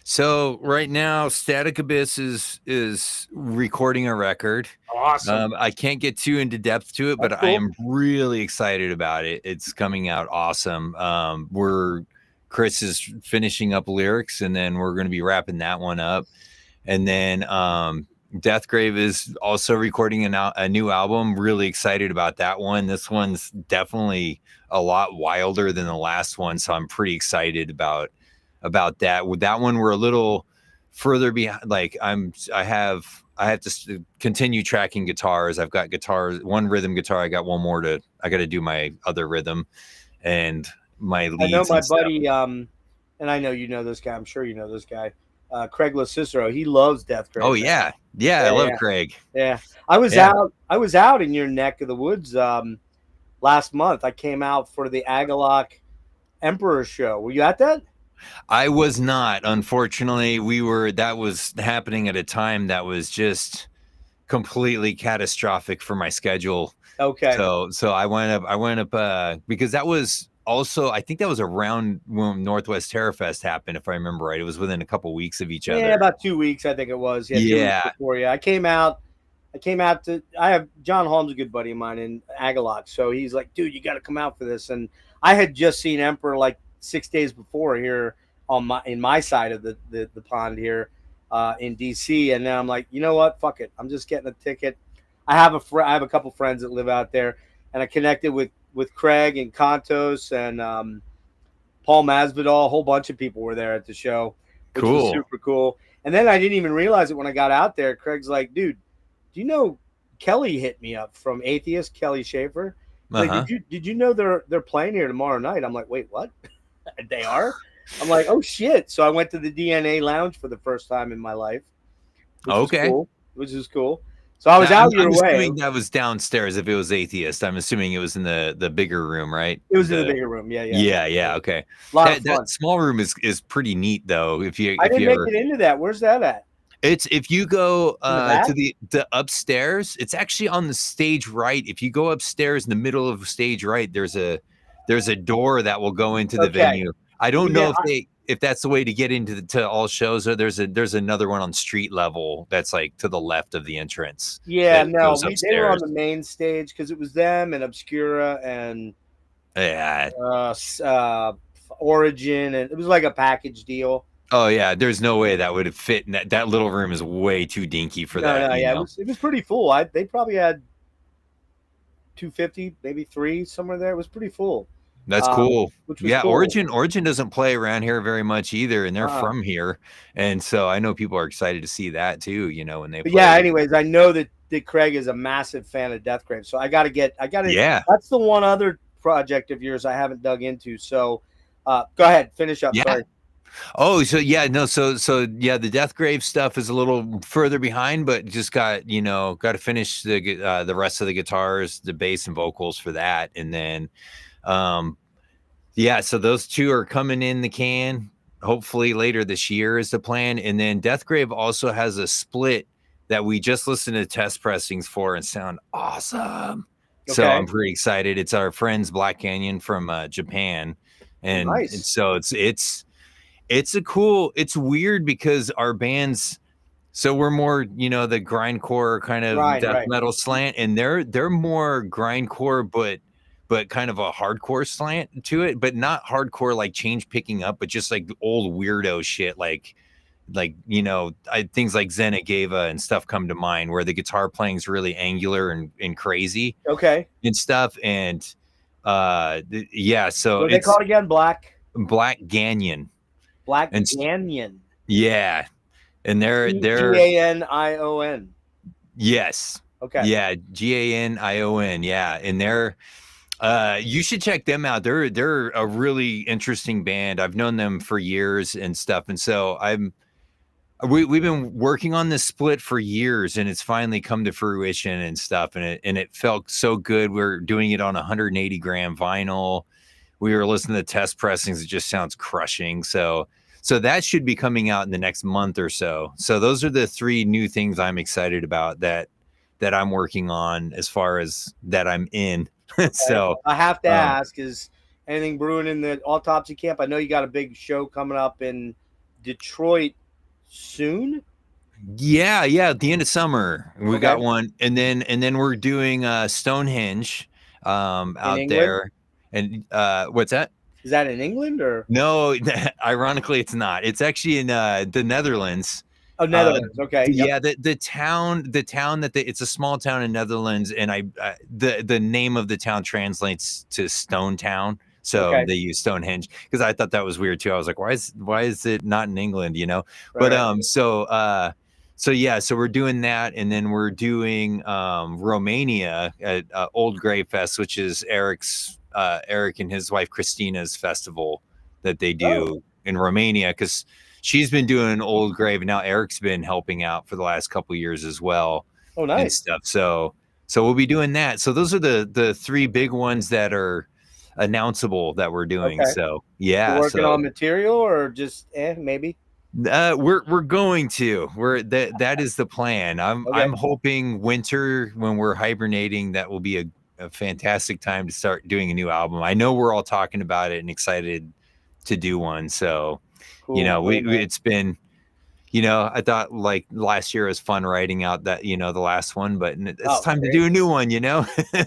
So right now, Static Abyss is recording a record. Awesome. I can't get too into depth to it, but cool. I am really excited about it. It's coming out awesome. Chris is finishing up lyrics, and then we're going to be wrapping that one up. And then Deathgrave is also recording a new album. Really excited about that one. This one's definitely a lot wilder than the last one, so I'm pretty excited about that. With that one, we're a little further behind. Like I have to continue tracking guitars. I've got guitars, one rhythm guitar. I got one more I got to do my other rhythm and my leads. I know my buddy, and I know you know this guy. I'm sure you know this guy, Craig LaCicero. He loves Deathgrave. Oh yeah. I love Craig. Yeah, I was out in your neck of the woods last month. I came out for the Agalloch Emperor show. Were you at that? I was not, unfortunately. That was happening at a time that was just completely catastrophic for my schedule. Okay. So I went up because that was also, I think that was around when Northwest Terrorfest happened, if I remember right. It was within a couple weeks of each other. Yeah, about 2 weeks, I think it was. Yeah. 2 weeks before, yeah. I came out I have John Holmes, a good buddy of mine in Agalloch. So he's like, dude, you got to come out for this. And I had just seen Emperor like 6 days before here in my side of the pond here in DC, and then I'm like, you know what, fuck it, I'm just getting a ticket. I have a couple friends that live out there, and I connected with Craig and Contos and Paul Masvidal. A whole bunch of people were there at the show, which was super cool. And then I didn't even realize it when I got out there. Craig's like, dude, do you know Kelly hit me up from Atheist, Kelly Schaefer? Like, did you know they're playing here tomorrow night? I'm like, wait, what? They are? I'm like, oh shit. So I went to the DNA Lounge for the first time in my life. Which is cool. So I was out I'm your way. assuming that was downstairs. If it was Atheist, I'm assuming it was in the bigger room, right? It was in the bigger room. Yeah. Yeah. Okay. A lot of fun. That small room is pretty neat though. I didn't make it into that. Where's that at? It's if you go back? to the upstairs, it's actually on the stage right. If you go upstairs in the middle of stage right, there's a door that will go into the venue. I don't know if that's the way to get into to all shows, or there's another one on street level that's like to the left of the entrance. Yeah, no, they were on the main stage because it was them and Obscura and Origin, and it was like a package deal. Oh yeah, there's no way that would have fit in that little room is way too dinky for that. No, yeah, it was pretty full. They probably had 250, maybe 3 somewhere there. It was pretty full. That's cool. Cool. Origin doesn't play around here very much either, and they're from here, and so I know people are excited to see that too. When they play. Yeah. Anyways, I know that Craig is a massive fan of Deathgrave, so I gotta. Yeah. That's the one other project of yours I haven't dug into. So, go ahead, finish up. Yeah. Sorry. Oh, so yeah, no, so yeah, the Deathgrave stuff is a little further behind, but just got to finish the rest of the guitars, the bass and vocals for that, and then, yeah, so those 2 are coming in the can. Hopefully later this year is the plan, and then Deathgrave also has a split that we just listened to test pressings for and sound awesome. Okay. So I'm pretty excited. It's our friends Black Canyon from Japan, and, nice. and so it's weird because our bands, so we're more, the grindcore kind of death metal slant, and they're more grindcore, but kind of a hardcore slant to it, but not hardcore like change picking up, but just like old weirdo shit, like things like Zenigeva and stuff come to mind, where the guitar playing is really angular and crazy, and stuff, and yeah. So what are they called again? Black Canyon. Black Canyon. Yeah. And they're G-A-N-I-O-N. Yes. Okay. Yeah, G-A-N-I-O-N. Yeah. And they're you should check them out. They're a really interesting band. I've known them for years and stuff. And so we've been working on this split for years, and it's finally come to fruition and stuff. And it felt so good. We're doing it on 180 gram vinyl. We were listening to test pressings. It just sounds crushing. So that should be coming out in the next month or so. So those are the 3 new things I'm excited about that I'm working on, as far as that I'm in. So I have to ask, is anything brewing in the Autopsy camp? I know you got a big show coming up in Detroit soon. Yeah, at the end of summer we got one, and then we're doing Stonehenge out there. And what's that? Is that in England or? No, ironically, it's not. It's actually in the Netherlands. Oh, Netherlands. Okay. Yeah, the town that it's a small town in Netherlands, and the name of the town translates to Stone Town, so they use Stonehenge, because I thought that was weird too. I was like, why is it not in England? But so yeah, so we're doing that, and then we're doing Romania at Old Grey Fest, which is Eric and his wife Christina's festival that they do in Romania, because she's been doing Old Grave, and now Eric's been helping out for the last couple of years as well. Oh, nice. And stuff. So we'll be doing that. So those are the 3 big ones that are announceable that we're doing. Okay. So yeah. You're working on material, or just maybe? We're going to. That is the plan. I'm hoping winter, when we're hibernating, that will be a fantastic time to start doing a new album. I know we're all talking about it and excited to do one. So cool. It's been, I thought like last year was fun writing out that, the last one, but it's time to do a new one,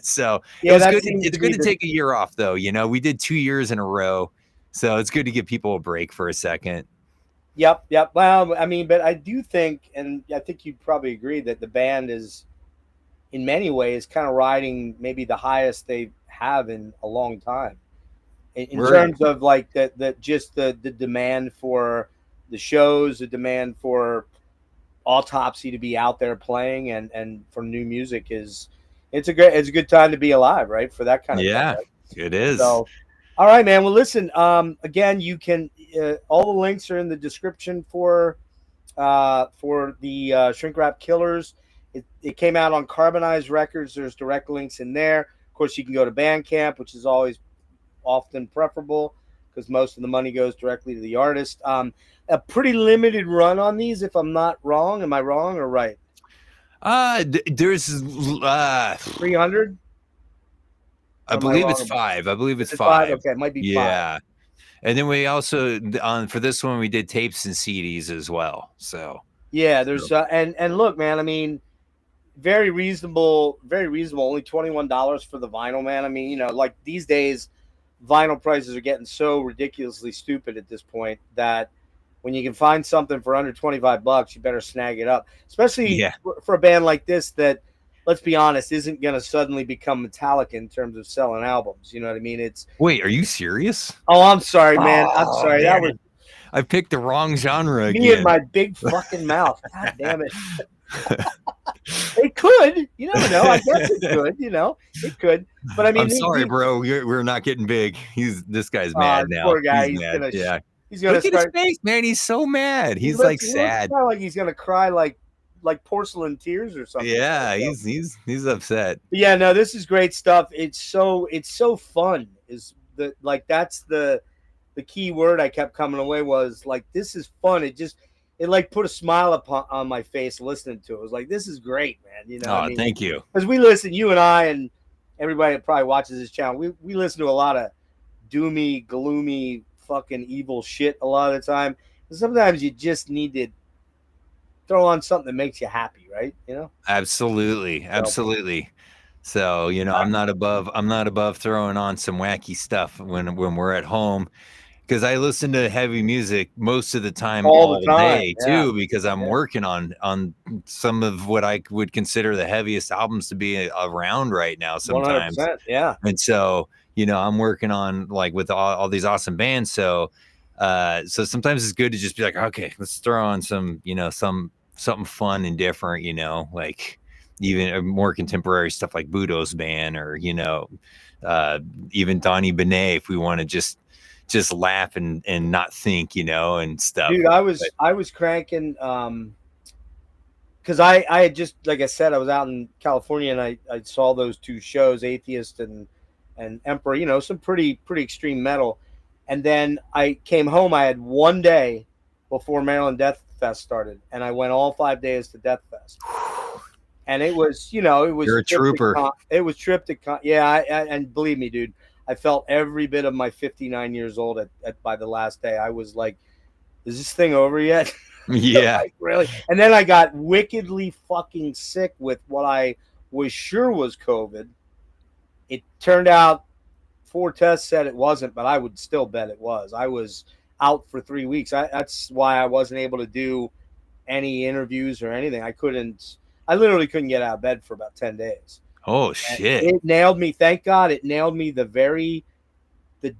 So yeah, it was good. It's good to take a year off though. We did 2 years in a row, so it's good to give people a break for a second. Yep. Well, I mean, but I do think, and I think you'd probably agree, that the band is in many ways kind of riding maybe the highest they have in a long time. In terms of like the demand for the shows, the demand for Autopsy to be out there playing, and for new music it's a good time to be alive, right? For that kind of stuff, right? It is. So, all right, man. Well, listen. Again, you can all the links are in the description for the Shrinkwrap Killers, It came out on Carbonized Records. There's direct links in there. Of course, you can go to Bandcamp, which is always often preferable because most of the money goes directly to the artist. A pretty limited run on these, if I'm not wrong. Am I wrong or right? There's 300. I believe it's 5. I believe it's 5. Okay, it might be 5. Yeah. And then we also for this one we did tapes and CDs as well. So yeah, there's and look, man, I mean, very reasonable, only $21 for the vinyl, man. I mean, you know, like these days vinyl prices are getting so ridiculously stupid at this point that when you can find something for under $25, you better snag it up, especially for a band like this that, let's be honest, isn't going to suddenly become Metallica in terms of selling albums. You know what I mean? Wait, are you serious? Oh, I'm sorry, man. I'm sorry. Man. That was I picked the wrong genre me again. and my big fucking mouth. God damn it. It could. You never know. I guess it could. You know, it could. But I mean, I'm sorry, bro. We're not getting big. This guy's mad now. Poor guy. He's mad. He's gonna look at his face, man. He's so mad. He's like sad. Kind of like he's gonna cry like porcelain tears or something. Yeah, he's upset. But yeah, no, this is great stuff. It's so fun. That's the key word I kept coming away was like, this is fun. It like put a smile on my face listening to it. It was like, this is great, man. You know, I mean? Thank you. Because we listen, you and I and everybody that probably watches this channel, we listen to a lot of doomy, gloomy, fucking evil shit a lot of the time. And sometimes you just need to throw on something that makes you happy, right? You know? Absolutely. So, you know, I'm not above throwing on some wacky stuff when we're at home, because I listen to heavy music most of the time all day too, because I'm working on some of what I would consider the heaviest albums to be around right now sometimes. 100%, yeah. And so, you know, I'm working on like with all these awesome bands. So sometimes it's good to just be like, okay, let's throw on some, you know, something fun and different, you know, like even more contemporary stuff like Budo's band, or, you know, even Donnie Benet, if we want to just laugh and not think, you know, and stuff. Dude, I was cranking because I had just, like I said, I was out in California and I saw those 2 shows, Atheist and Emperor, you know, some pretty extreme metal. And then I came home. I had 1 day before Maryland Death Fest started, and I went all 5 days to Death Fest. And it was, you know, it was. You're a trooper. It was Triptych. Yeah, and believe me, dude, I felt every bit of my 59 years old by the last day. I was like, is this thing over yet? Yeah. Like, really? And then I got wickedly fucking sick with what I was sure was COVID. It turned out 4 tests said it wasn't, but I would still bet it was. I was out for 3 weeks. That's why I wasn't able to do any interviews or anything. I literally couldn't get out of bed for about 10 days. Oh, shit. And it nailed me. Thank God it nailed me the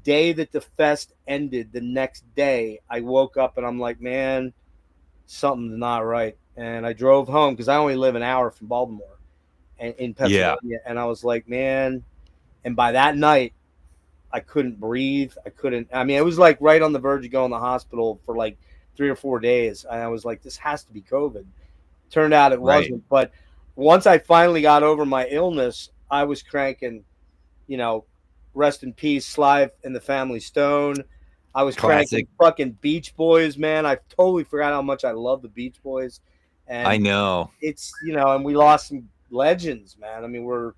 day that the fest ended. The next day, I woke up and I'm like, man, something's not right. And I drove home because I only live an hour from Baltimore and in Pennsylvania. Yeah. And I was like, man. And by that night, I couldn't breathe. I mean, it was like right on the verge of going to the hospital for like 3 or 4 days. And I was like, this has to be COVID. Turned out it wasn't. But once I finally got over my illness, I was cranking, you know, rest in peace, Sly and the Family Stone. I was cranking fucking Beach Boys, man. I totally forgot how much I love the Beach Boys. And I know. It's, you know, and we lost some legends, man. I mean, we're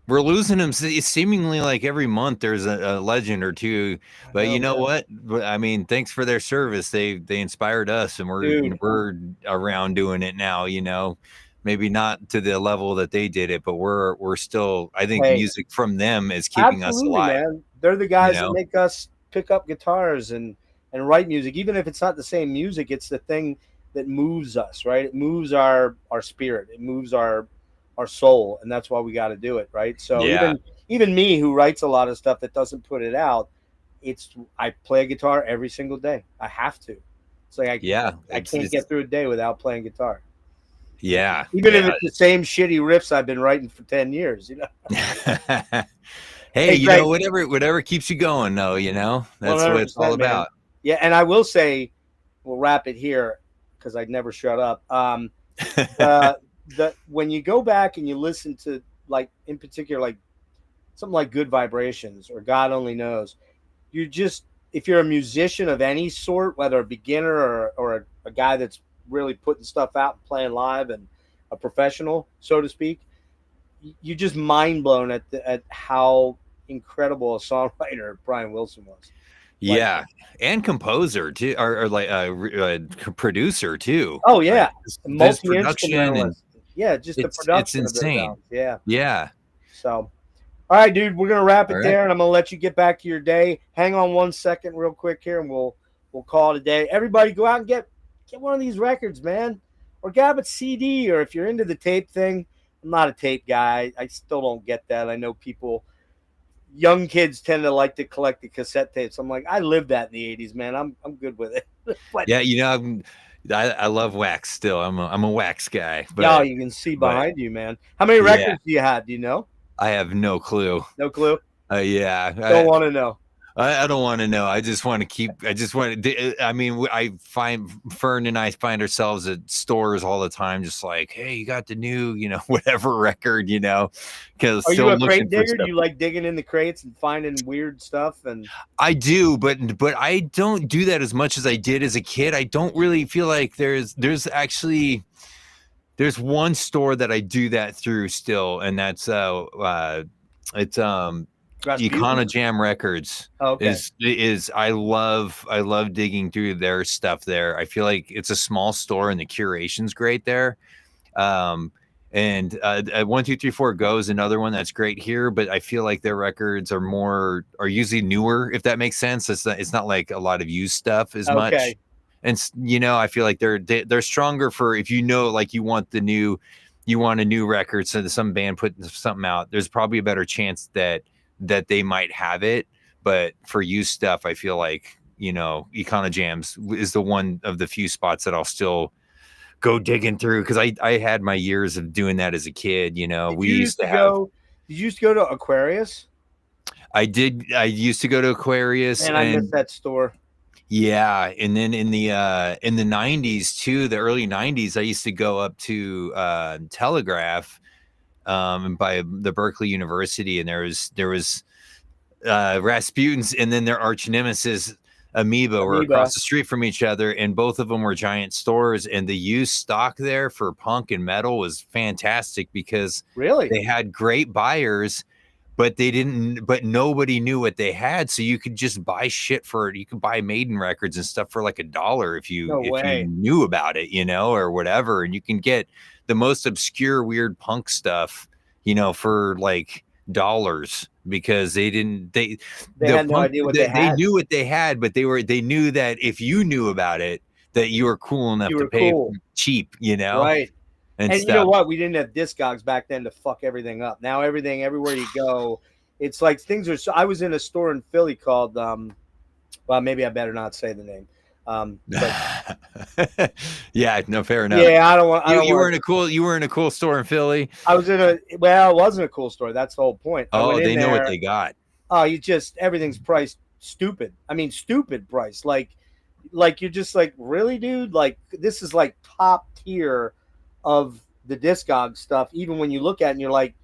losing them. It's seemingly like every month there's a legend or two. But you know what? I mean, thanks for their service. They inspired us, and we're around doing it now. You know, maybe not to the level that they did it, but we're still. I think music from them is keeping us alive. Man. They're the guys that make us pick up guitars and write music, even if it's not the same music. It's the thing that moves us, right? It moves our spirit. It moves our soul, and that's why we got to do it, right? So even me, who writes a lot of stuff that doesn't put it out, I play a guitar every single day. I have to. It's like I can't get through a day without playing guitar. Yeah, even if it's the same shitty riffs I've been writing for 10 years, you know. hey, you know, whatever keeps you going, though, you know, that's what it's all about. Man. Yeah, and I will say, we'll wrap it here because I'd never shut up. when you go back and you listen to, like, in particular, like something like Good Vibrations or God Only Knows, you just, if you're a musician of any sort, whether a beginner or a guy that's really putting stuff out and playing live and a professional, so to speak, you just mind blown at how incredible a songwriter Brian Wilson was. Yeah, and composer too, or like producer too. Oh yeah, this production and multi-instrumentalist. Yeah, just the production it's of those insane. albums. Yeah. Yeah. So, all right, dude, we're gonna wrap it All there, right. and I'm gonna let you get back to your day. Hang on 1 second, real quick here, and we'll call it a day. Everybody, go out and get one of these records, man, or grab a CD, or if you're into the tape thing. I'm not a tape guy. I still don't get that. I know young kids tend to like to collect the cassette tapes. I'm like, I lived that in the 80s, man. I'm good with it. But, Yeah, I love wax still. I'm a wax guy. But yeah, you can see behind you, man. How many records do you have? Do you know? I have no clue. No clue? Yeah. Don't want to know. I don't want to know. I just want to keep. I mean, I find Fern and I find ourselves at stores all the time, just like, hey, you got the new, whatever record, because are you a crate digger? Do you like digging in the crates and finding weird stuff? And I do, but I don't do that as much as I did as a kid. I don't really feel like there's one store that I do that through still, and that's it's Jam Records. Okay. Is I love digging through their stuff there. I feel like it's a small store and the curation's great there. And 1234 Go is another one that's great here, but I feel like their records are usually newer, if that makes sense. It's not like a lot of used stuff as much. And I feel like they're stronger for if like you want a new record, so some band putting something out, there's probably a better chance that they might have it. But for used stuff, I feel like Jams is the one of the few spots that I'll still go digging through, because I had my years of doing that as a kid. Did you used to go to Aquarius? I did. I used to go to Aquarius, and I missed that store. Yeah, and then in the 90s too, the early 90s, I used to go up to Telegraph by the Berkeley University, and there was Rasputin's, and then their arch nemesis Amoeba were across the street from each other, and both of them were giant stores, and the used stock there for punk and metal was fantastic because they had great buyers, but nobody knew what they had. So you could just buy shit you could buy Maiden records and stuff for like $1 if you knew about it, or whatever. And you can get the most obscure, weird punk stuff, for like dollars, because they had no idea what they had. They knew what they had, but they knew that if you knew about it, that you were cool enough to pay cheap, Right. And you know what? We didn't have Discogs back then to fuck everything up. Now everywhere you go, it's like things are. So I was in a store in Philly called, well, maybe I better not say the name. But, yeah, no, fair enough. Yeah, I don't want. You were in a cool store in Philly. I was it wasn't a cool store. That's the whole point. Oh, they know what they got. Oh, everything's priced stupid. I mean, stupid price. Like you're just like, really, dude? Like, this is like top tier of the Discog stuff. Even when you look at it and you're like,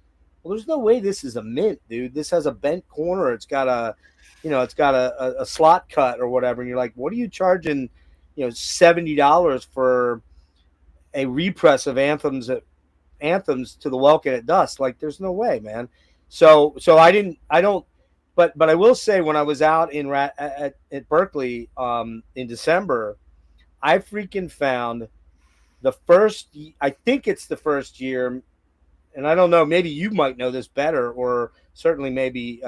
well, there's no way this is a mint, dude. This has a bent corner. It's got a slot cut or whatever. And you're like, what are you charging, $70 for a repress of Anthems to the Welkin at Dusk? Like, there's no way, man. So but I will say, when I was out at Berkeley in December, I freaking found I think it's the first year, and I don't know, maybe you might know this better, or certainly maybe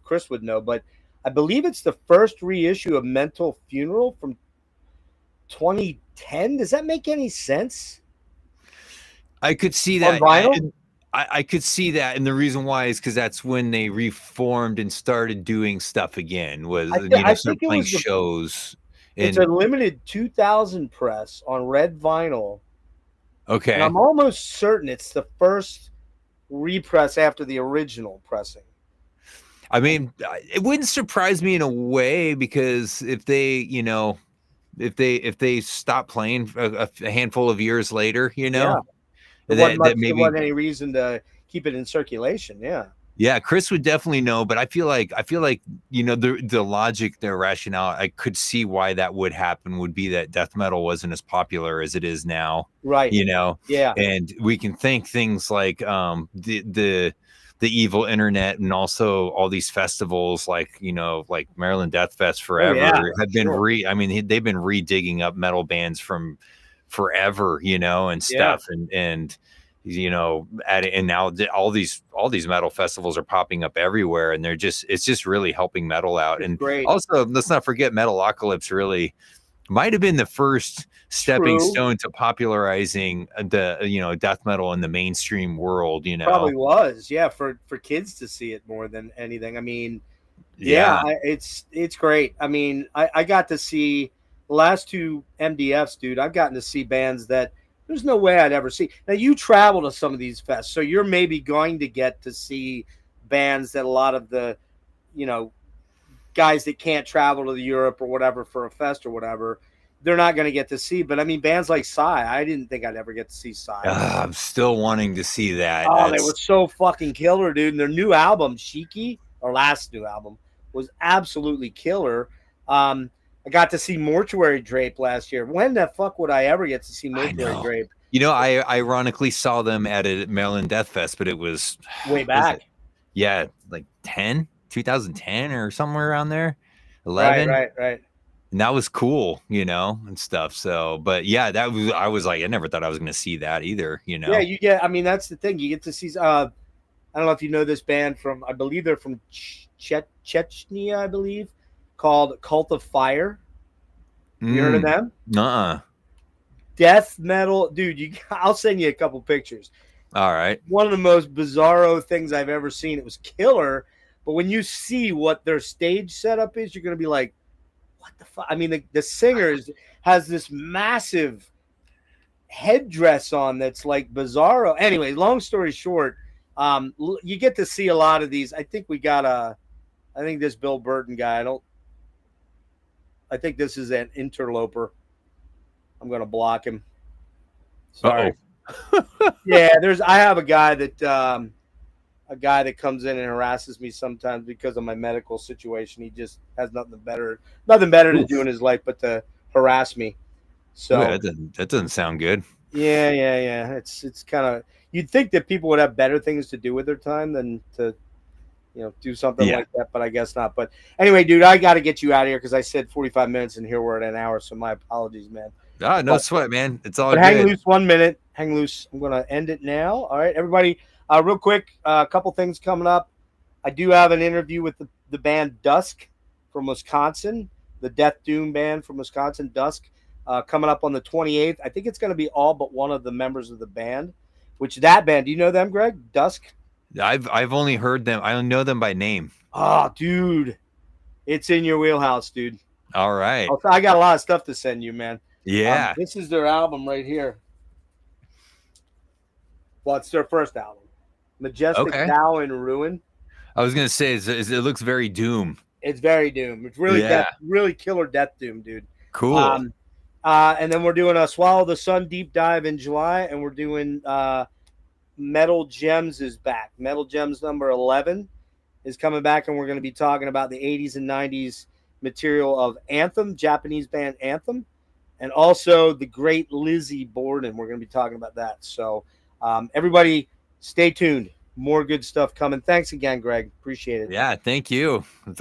Chris would know, but I believe it's the first reissue of Mental Funeral from 2010. Does that make any sense? I could see that. On vinyl? I could see that, and the reason why is because that's when they reformed and started doing stuff again. Started playing shows. It's a limited 2000 press on red vinyl. Okay. And I'm almost certain it's the first repress after the original pressing. I mean, it wouldn't surprise me in a way, because if they stop playing a handful of years later, There wasn't any reason to keep it in circulation. Yeah. Yeah, Chris would definitely know, but I feel like the logic, the rationale, I could see why that would happen would be that death metal wasn't as popular as it is now. Right. Yeah. And we can thank things like the evil internet and also all these festivals like Maryland Death Fest forever have been they've been redigging up metal bands from forever, and stuff and and now all these metal festivals are popping up everywhere, and it's just really helping metal out. And great. Also, let's not forget Metalocalypse really might have been the first stepping stone to popularizing the death metal in the mainstream world. Probably was, for kids to see it more than anything. I mean, it's great. I mean, I got to see the last two MDFs, dude. I've gotten to see bands that there's no way I'd ever see. Now, you travel to some of these fests, so you're maybe going to get to see bands that a lot of the, guys that can't travel to Europe or whatever for a fest or whatever, they're not going to get to see. But, I mean, bands like Psy, I didn't think I'd ever get to see Psy. I'm still wanting to see that. Oh, they were so fucking killer, dude. And their new album, Shiki, or last new album, was absolutely killer. I got to see Mortuary Drape last year. When the fuck would I ever get to see Mortuary Drape? I ironically saw them at a Maryland Death Fest, but it was way back. Like 2010 or somewhere around there. 11. Right. And that was cool, and stuff. So, but yeah, I was like, I never thought I was going to see that either, Yeah, that's the thing. You get to see, I don't know if you know this band I believe they're from Chechnya, I believe, called Cult of Fire. You heard of them? Nuh-uh. Death metal, dude. I'll send you a couple pictures. All right. One of the most bizarro things I've ever seen. It was killer, but when you see what their stage setup is, you're gonna be like, "What the fuck?" I mean, the singers has this massive headdress on that's like bizarro. Anyway, long story short, you get to see a lot of these. I think this Bill Burton guy. I think this is an interloper. I'm going to block him. Sorry. Yeah, I have a guy that comes in and harasses me sometimes because of my medical situation. He just has nothing better to do in his life but to harass me. So that doesn't sound good. Yeah. It's kind of, you'd think that people would have better things to do with their time than to do something like that, but I guess not. But anyway, dude, I got to get you out of here because I said 45 minutes and here we're at an hour. So my apologies, man. No sweat, man. It's all good. Hang loose 1 minute. Hang loose. I'm going to end it now. All right, everybody. Real quick, a couple things coming up. I do have an interview with the band Dusk from Wisconsin, the Death Doom band from Wisconsin, Dusk, coming up on the 28th. I think it's going to be all but one of the members of the band, that band, do you know them, Greg? Dusk? I've only heard them. I know them by name. Oh, dude. It's in your wheelhouse, dude. All right. I got a lot of stuff to send you, man. Yeah. This is their album right here. Well, it's their first album. Majestic Thou in Ruin. I was going to say, it looks very Doom. It's very Doom. It's really really killer Death Doom, dude. Cool. And then we're doing a Swallow the Sun deep dive in July, and we're doing Metal Gems is back. Metal Gems number 11 is coming back, and we're going to be talking about the 80s and 90s material of Anthem, Japanese band Anthem, and also the great Lizzie Borden. We're going to be talking about that. So everybody stay tuned. More good stuff coming. Thanks again, Greg. Appreciate it. Yeah, thank you. It's